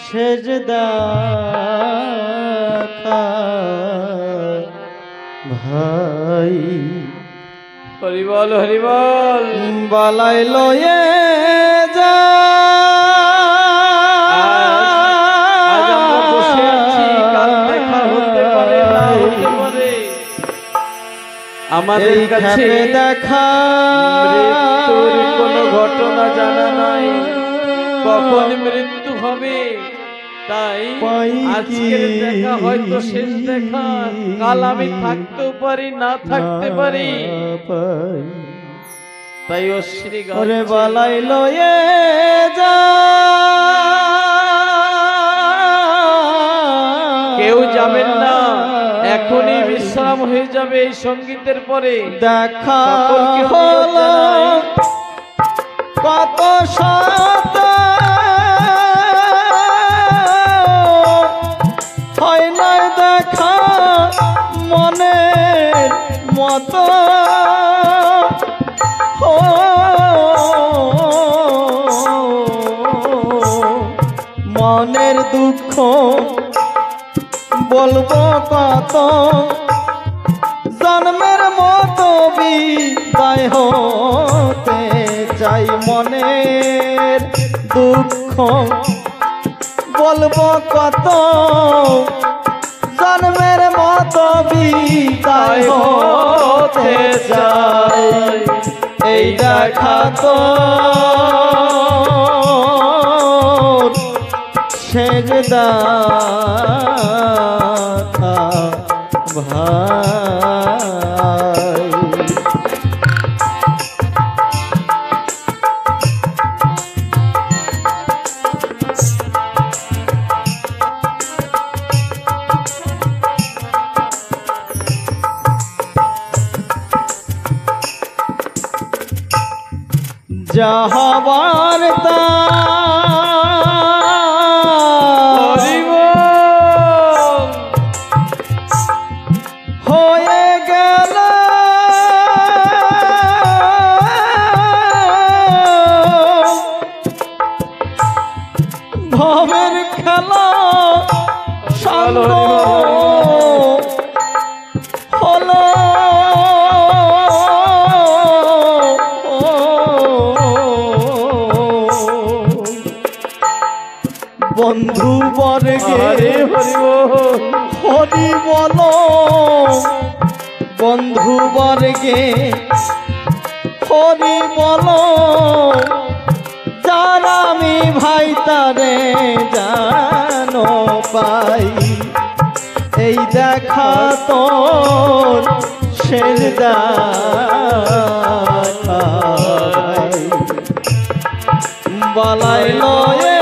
শেষ দেখা ভাই, হরি বল হরি বল। বালাই লয়ে যা, আজ আমরা বসে আছি, কাল দেখা হতে পারে না হতে পারে। আমাদের কাছে দেখা মৃত্যুর কোনো ঘটনা জানা নাই, কখন মৃত্যু হবে। তাই আজকের দেখা হয়তো শেষ দেখা, কাল আমি থাকতেও পারি না থাকতে পারি। তাই অশ্বিনী ওরে বালাই লয়ে যা, কেউ যাবেন না, এখনই বিশ্রাম হয়ে যাবে এই সঙ্গীতের পরে। দেখা হলো কত শত দুঃখ বলবো কত, জন্মের মতো বিদায় হতে চাই। মনের দুঃখ বলবো কত, জন্মের মতো বিদায় হতে চাই। এই দেখা তো শেষ দেখা ভাই। যাহবার তা হয়ে গেল, ভবের খেলা সালো হলো। বন্ধু বর্গে হরি বলো, বন্ধু বর্গে হরি বলো, যার আমি ভাই তারে জানো পাই। এই দেখা তোর শেষ দেখা বালাই লয়ে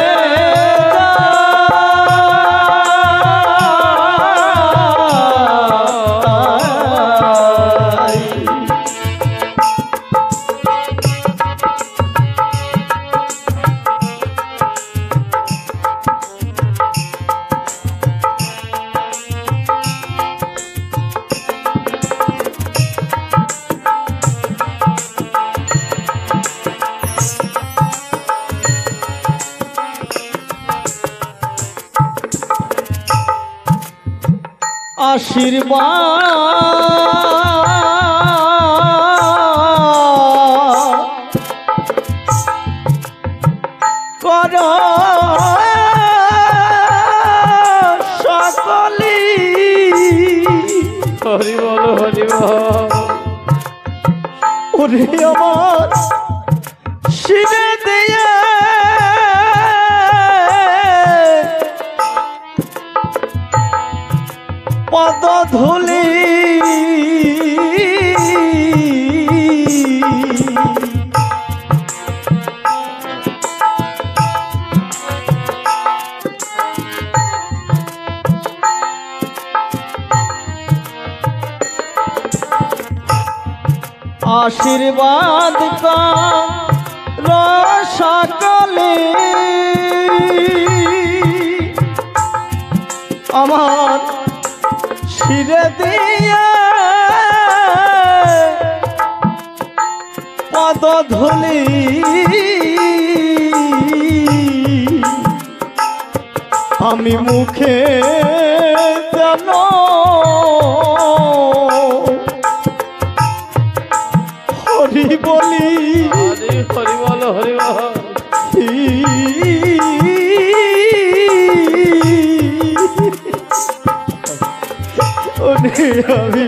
আশীর্বাদ কর সকলি। হরি বল হরি বল। ওরে আমার শিরে দিয়ে পদধূলি, আশীর্বাদ কর সকলে আমার শিরে দিয়ে পদধূলি। আমি মুখে যেন হরি বলি, হরি বল হরি বল। আমি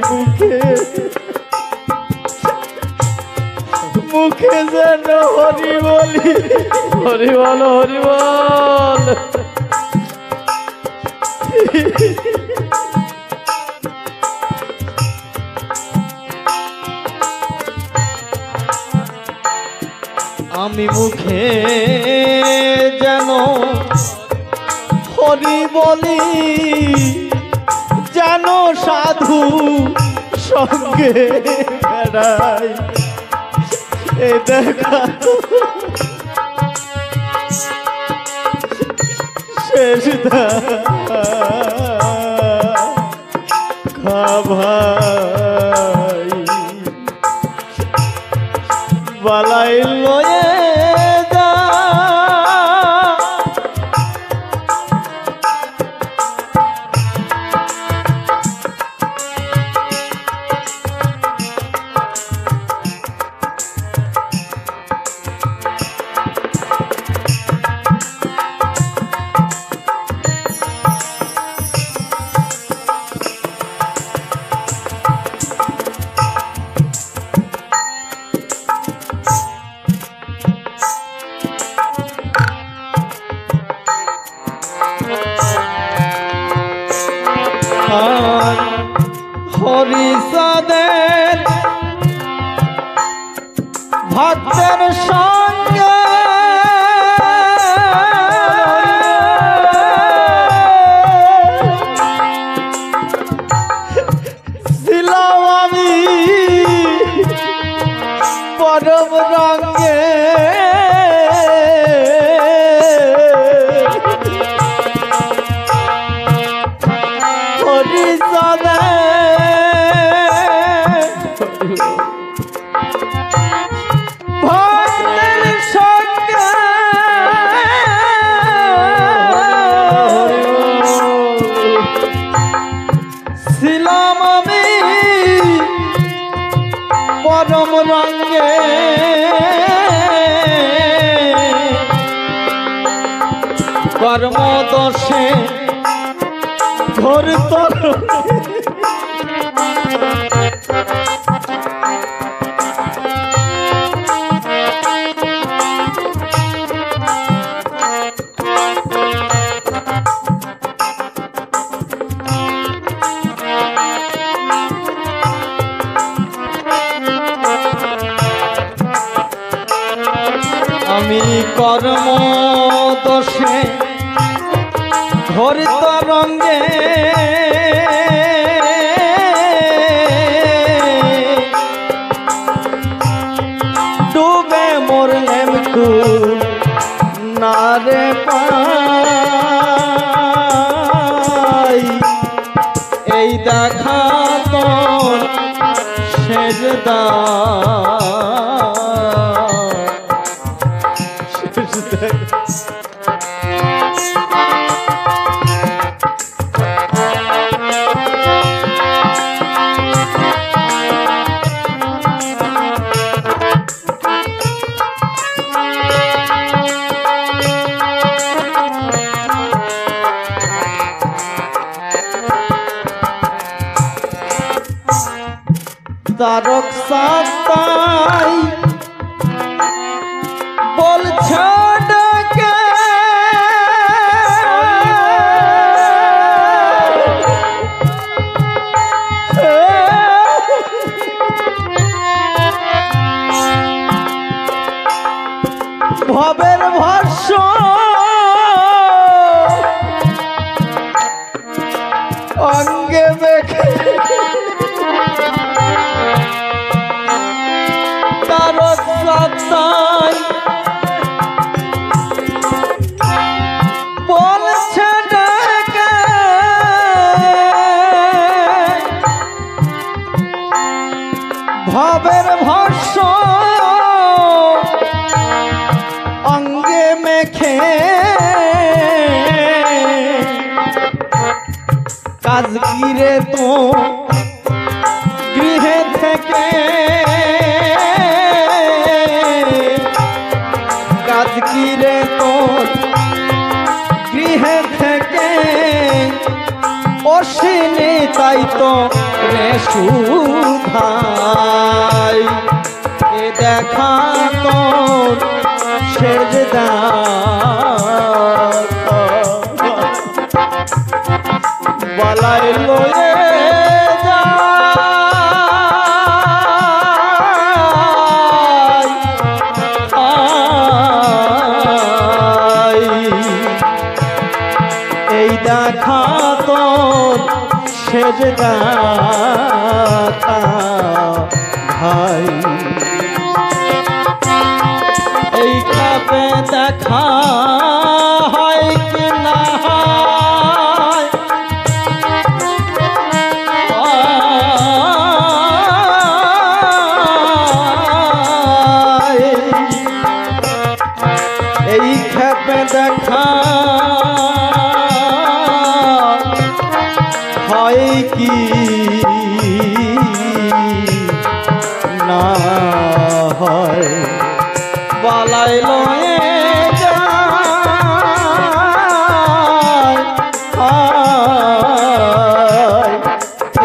মুখে যেন হরি বলি, হরি বল হরি বল। আমি মুখে যেন হরি বলি, যেন সাধু সঙ্গে বেড়াই। এ দেখা শেষ দেখা ভাই। বালাই লয়ে যা ভক্তের সঙ্গে ছিলাম আমি পরম রঙে হরিচরণে ভক্তের সঙ্গে ছিলাম আমি পরম রঙে কর্মদোষে ঘোর তরণে আমি কর্ম দোষে ঘোর তরঙ্গে ডুবে মরলেম কুল নারে পাই এই দেখা তোর সেজদা তারক সাতাই বলছে ডাকে ভবের ভাষ্য অঙ্গে মেখে তারক সাতাই বলছে ডাকে ভবের ভাষ্য অঙ্গে মেখে কাজ গিরে তো গৃহে থেকে কাজ গিরে তো গৃহে থেকে অশ্বিনী তাই তো রে সুধাই এ দেখা তোর সেজদা বালাই লয়ে এই দেখা তোর সেজদা ভাই এই খাপে দেখা হয় কি না হয় এই খাপে দেখা হয় কি না হয় বালাই লয়ে যায়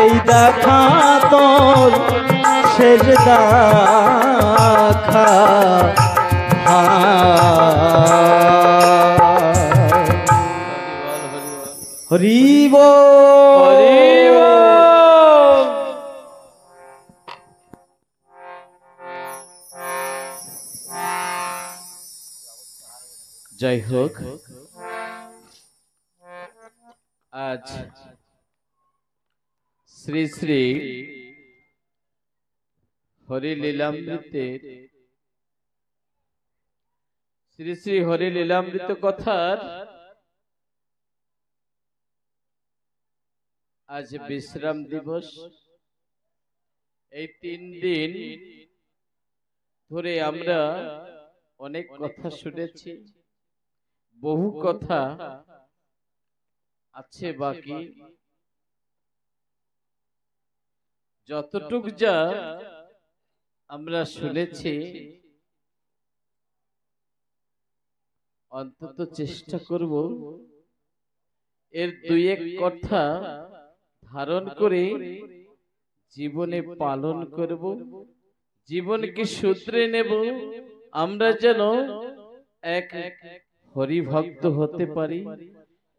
এই দেখা তোর শেষ দেখা হরি বল। যাই হোক, আজ শ্রী শ্রী হরি লীলামৃতের শ্রী শ্রী হরি লীলামৃত কথার আজ বিশ্রাম দিবস। এই 3 দিন ধরে আমরা অনেক কথা শুনেছি, বহু কথা আছে বাকি। যতটুক যা আমরা শুনেছি অন্তত চেষ্টা করব এর 2-1 কথা ধারণ করে জীবনে পালন করব, জীবনকে শুধরে নেব। আমরা যেন এক হরি ভক্ত হতে পারি,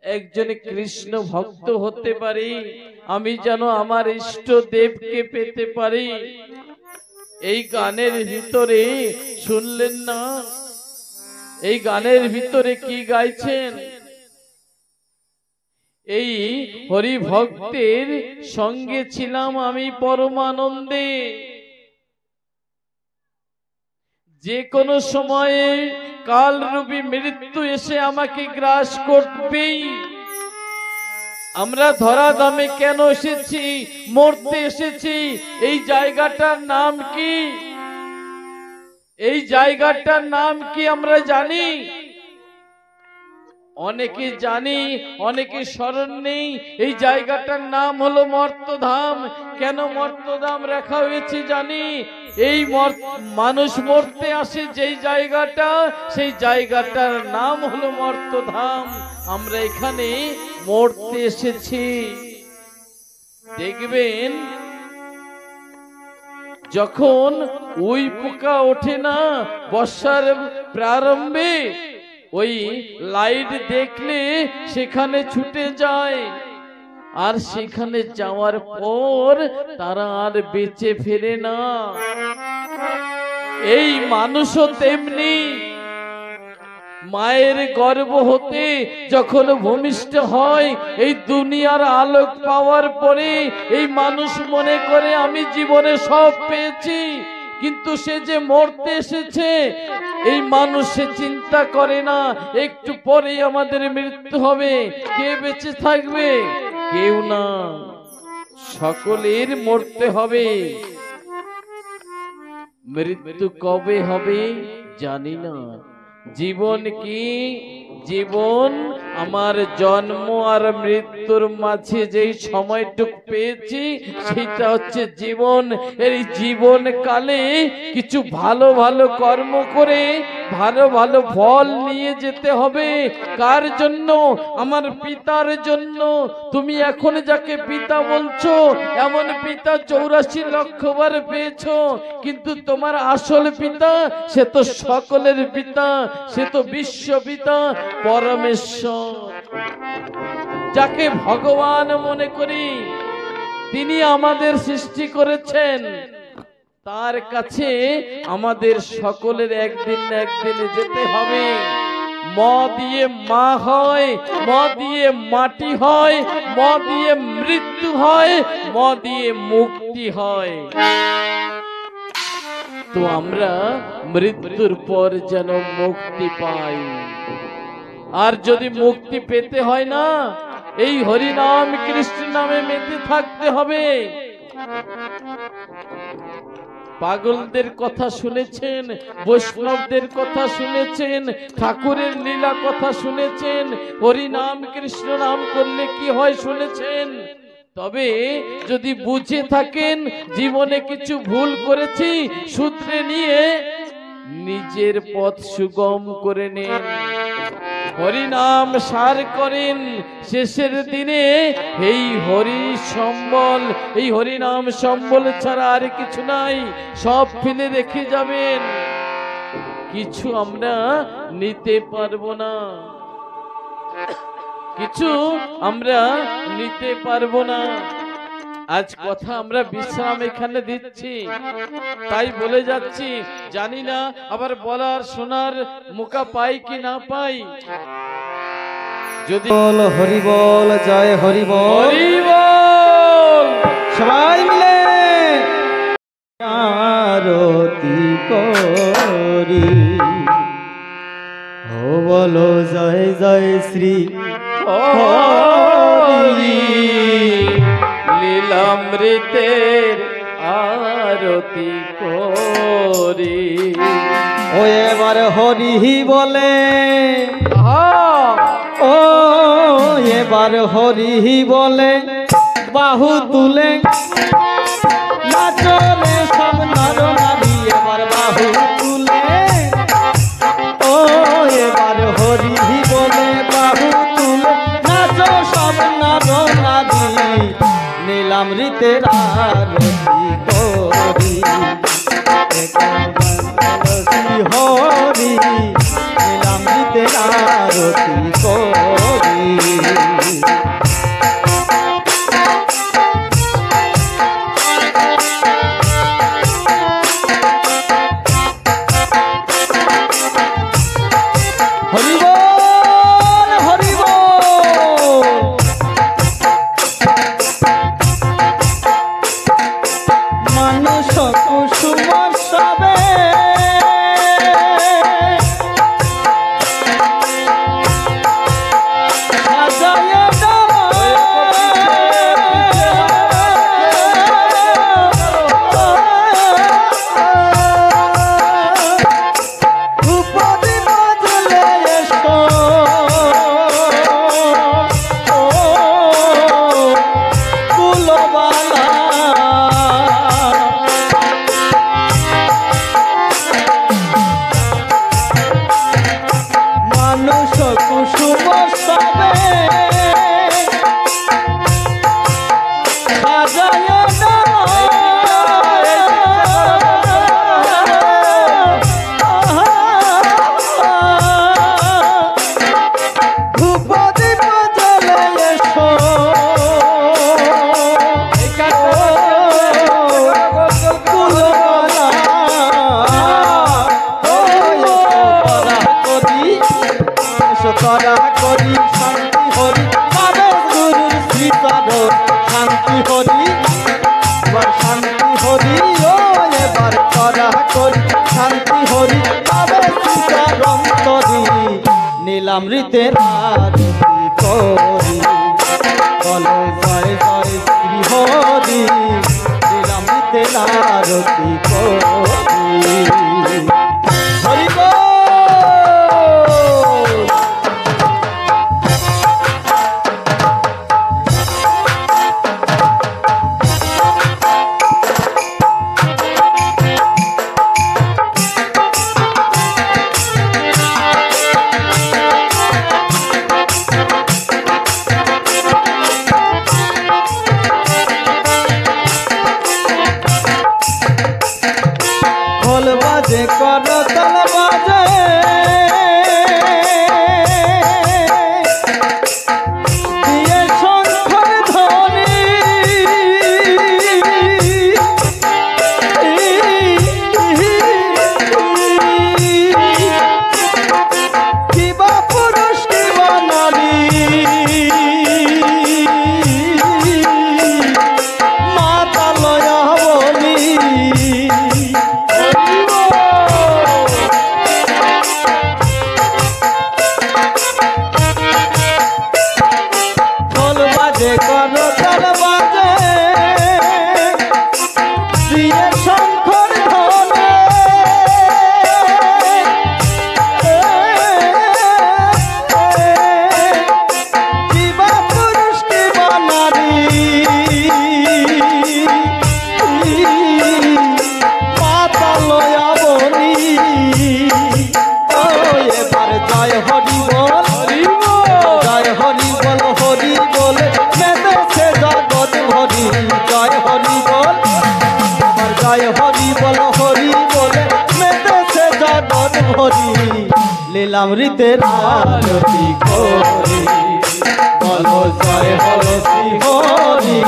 একজন কৃষ্ণ ভক্ত হতে পারি, আমি যেন আমার ইষ্ট দেবকে পেতে পারি। এই গানের ভিতরে শুনলেন না, এই গানের ভিতরে কি গাইছেন? এই হরি ভক্তের সঙ্গে ছিলাম আমি পরমানন্দে। যে কোনো সময়ে কালরূপী মৃত্যু এসে আমাকে গ্রাস করবেই। আমরা ধরা দামে কেন এসেছি? মরতে এসেছি। এই জায়গাটার নাম কি? এই জায়গাটার নাম কি আমরা জানি? অনেকে জানি, অনেকে স্মরণ নেই। এই জায়গাটার নাম হলো মর্তধাম। কেন মর্তধাম রাখা হয়েছে জানি? এই মানুষ মরতে আসে যেই জায়গাটা, সেই জায়গাটার নাম হলো মর্তধাম। আমরা এখানে মরতে এসেছি। দেখবেন যখন ওই পোকা ওঠে না বর্ষার প্রারম্ভে, ওই লাইট দেখলে সেখানে ছুটে যায়, আর সেখানে যাওয়ার পর তারা আর বেঁচে ফেরে না। এই মানুষও তেমনি। মায়ের গর্ভ হতে যখন ভূমিষ্ঠ হয়, এই দুনিয়ার আলোক পাওয়ার পরে এই মানুষ মনে করে আমি জীবনে সব পেয়েছি, কিন্তু সে যে মরতে এসেছে এই মানুষ সে চিন্তা করে না একটু পরেই আমাদের মৃত্যু হবে। কে বেঁচে থাকবে? কেউ না, সকলের মরতে হবে। মৃত্যু কবে হবে জানি না। জীবন কি? জীবন আমার জন্ম আর মৃত্যুর মাঝে যেই সময়টুক পেয়েছি সেটা হচ্ছে জীবন। এই জীবন কালে কিছু ভালো ভালো কর্ম করে ভালো ভালো ফল নিয়ে যেতে হবে। কার জন্য? আমার পিতার জন্য। তুমি এখন যাকে পিতা বলছো, এমন পিতা 84 লক্ষ বার পেয়েছো, কিন্তু তোমার আসল পিতা সে তো সকলের পিতা, সে তো বিশ্ব পিতা পরমেশ্বর, যাকে ভগবান মনে করি। তিনি আমাদের সৃষ্টি করেছেন, তার কাছে আমাদের সকলের একদিন না একদিন যেতে হবে। ম দিয়ে মা হয়, ম দিয়ে মাটি হয়, ম দিয়ে মৃত্যু হয়, ম দিয়ে মুক্তি হয়। তো আমরা মৃত্যুর পর যেন মুক্তি পাই। আর যদি মুক্তি পেতে হয় না, এই হরি নাম কৃষ্ণ নামে মেতে থাকতে হবে। পাগলদের কথা শুনেছেন, বৈষ্ণবদের কথা শুনেছেন, ঠাকুরের লীলা কথা শুনেছেন, হরি নাম কৃষ্ণ নাম করলে কি হয় শুনেছেন। তবে যদি বুঝে থাকেন জীবনে কিছু ভুল করেছি, সূত্রে নিয়ে নিজের পথ সুগম করে নেন, হরি নাম সার করেন। শেষের দিনে এই হরি সম্বল, এই হরি নাম সম্বল ছাড়া আর কিছু নাই, সব ফেলে রেখে যাবেন। কিছু আমরা নিতে পারবো না, কিছু আমরা নিতে পারবো না। আজ কথা আমরা বিশ্রাম এখানে দিচ্ছি, তাই বলে যাচ্ছি। জানি না আবার বলার শোনার মোকা পাই কি না পাই। যদি বল হরি বল, জয় হরি বল, হরি বল। সবাই মিলে আরতি করি। ও বলো জয় জয় শ্রী হরি। লীলামৃতের আরতি করি। ও এবার হরি বলে, ও এবার হরি বলে বাহু তুলে নাচলে সব নর নারী। এবার বাহু তুলে, ও এবার হরি বলে বাহু তুলে নাচ সব নর নারী। নীলামৃতের আরতি করি। হরি নীলামৃতের আরতি করি। হরি বল, হরি বল। মানুষ কুসুম সবে সাজায় করা করি শান্তি হরি পাবে গুরুর শ্রীচরণ। শান্তি হরি এবার শান্তি হরি, ও এবার করা করি শান্তি হরি পাবে শ্রীচরণ তরি। নীলামৃতের আরতি করি। বলো জয় জয় শ্রী হরি। নীলামৃতের আরতি করি। হরি বল। ঢোল বাজে করতাল বাজে দিয়ে শঙ্খর ধ্বনি। কিবা পুরুষ কিবা নারী মাতা লয়া বলি। ঢোল বাজে করতাল বাজে দিয়ে শঙ্খর ধ্বনি। কিবা পুরুষ কিবা নারী মাতা লয়া বলি। ও এবার জয় হরি বল, হরি বল, জয় হরি বল, হরি বল মেতেছে জগৎ ভরি। জয় হরি বল, এবার জয় হরি বল, হরি বল মেতেছে জগৎ ভরি। লীলামৃতের আরতি করি। বলো জয় হরি শ্রী হরি।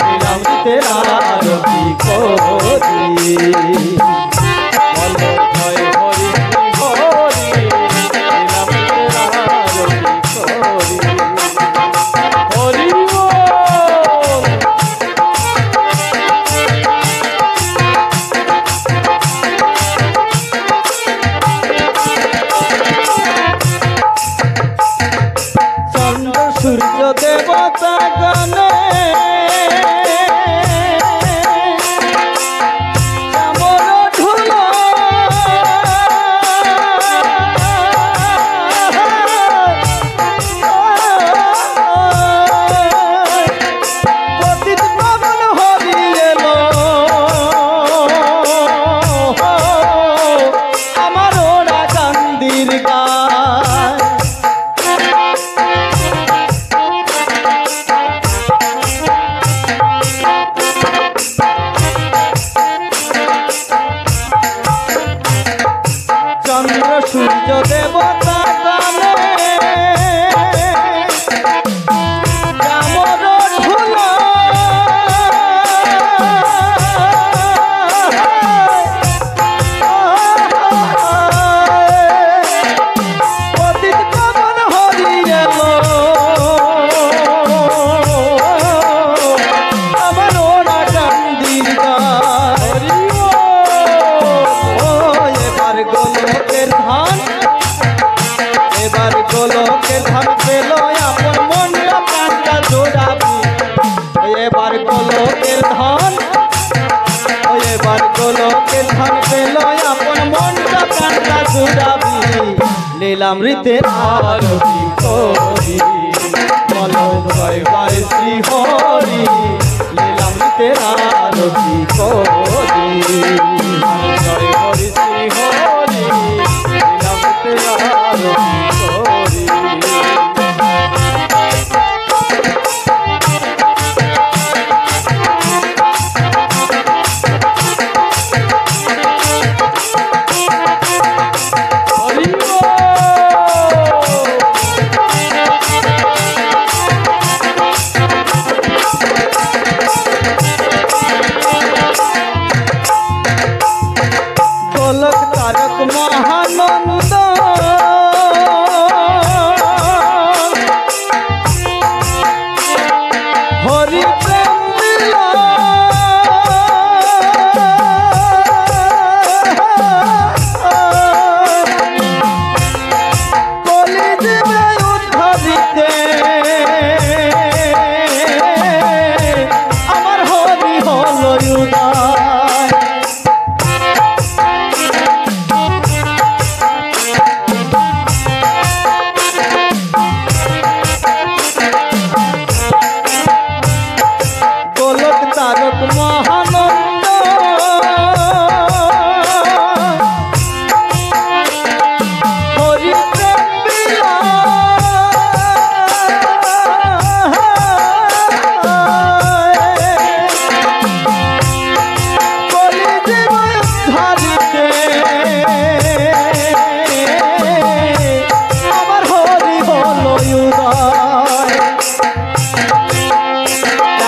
লীলামৃতের লীলামৃতে আরতি করি বলো জয় হরি হরি লীলামৃতে আরতি করি হরি বল। চন্দ্র সূর্য দেবতা গানে চন্দ্র সূর্য দেবতা গানে রামর ধুলা পতিত পাবন হরি এলো আমার ওরা কান্দির গায় এবার গোলকের ধান পেল আপন মনটা প্রাণটা জোড়াবি এবার গোলকের ধান পেল আপন মনটা প্রাণটা জোড়াবি লীলামৃতের আরতি করি বলো জয় জয় শ্রী হরি লীলামৃতের আরতি করি জয় হরি শ্রী হরি লীলামৃতে আরতি করি হরি বল। গোলক তারক মহানন্দ হরি প্রেম দিলা কলি জীবে উদ্ধারিতে আমার হরি হল উদয় গোলক তারক মহানন্দ হরি প্রেম বিলা কলি জীব ধারিতে আমার হরি হল উদয়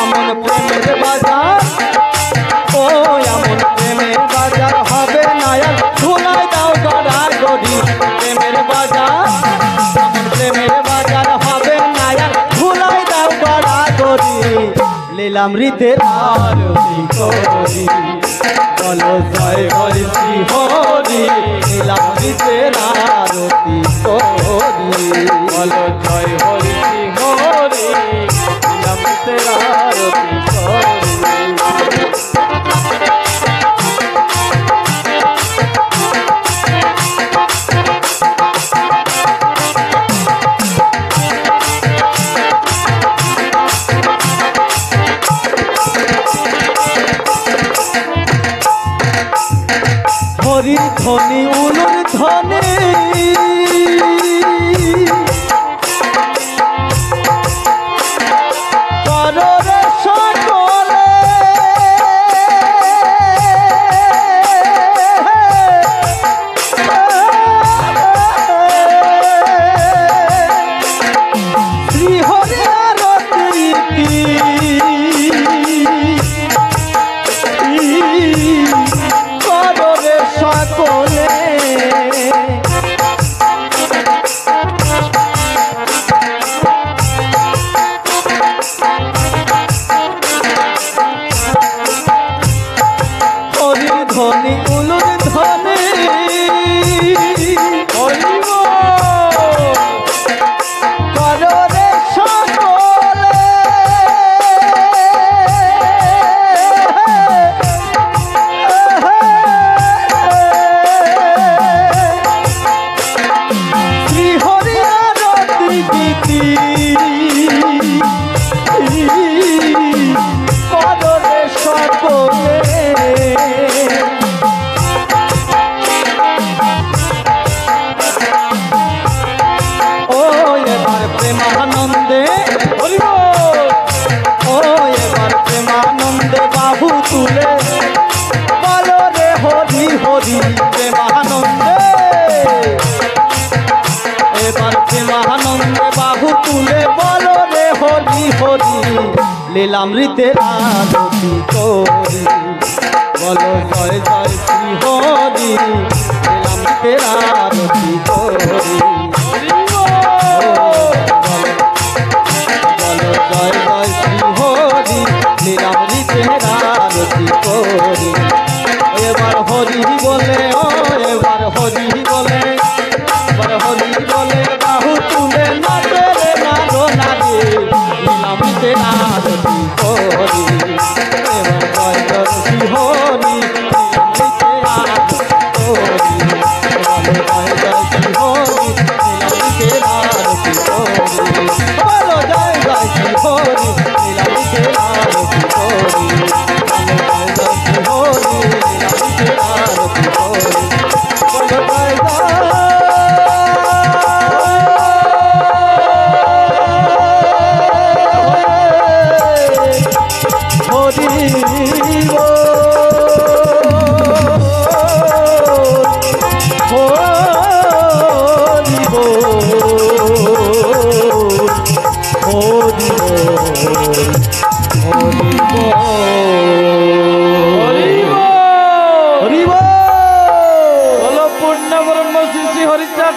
এমন প্রেমের বাজার ও এমন প্রেমের বাজার হবে না আর ধুলাই দাও গড়া গড়ি প্রেমের বাজার এমন প্রেমের বাজার হবে না আর ধুলাই দাও গড়া গড়ি লীলামৃতের আরতি করি বলো জয় হরি শ্রী হরি লীলামৃতের আরতি করি বলো জয় হরি শ্রী হরি লীলামৃতে আরতি করি হরির ধ্বনি উলুর ধ্বনি কররে সকলে শ্রী হরি আরতি তুলে বলো রে হরি হরি লীলামৃতের আরতি করি বলো জয় জয় শ্রী হরি লীলামৃতের আরতি করি বলো জয় জয় শ্রী হরি লীলামৃতের আরতি করি এবার হরি বলে ও এবার হরি বলে এবার হরি বলে বাহু তুলে নাচে রে নাচো নাচে লীলামৃতের আরতি করি এবার জয় জয় শ্রী হরি লীলামৃতের আরতি করি বলো জয় জয় শ্রী হরি লীলামৃতের আরতি করি বলো জয় জয় শ্রী হরি লীলামৃতের আরতি করি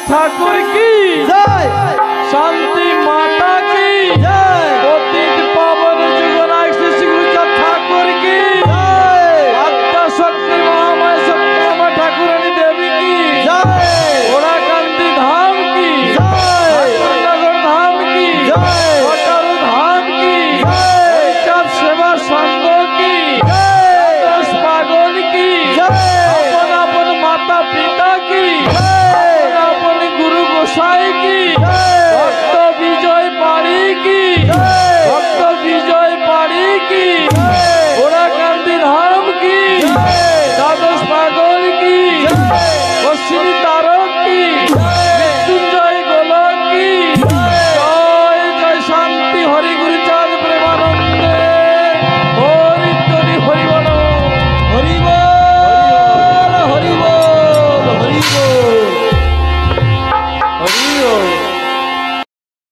ঠাকুর কি জয় শান্তি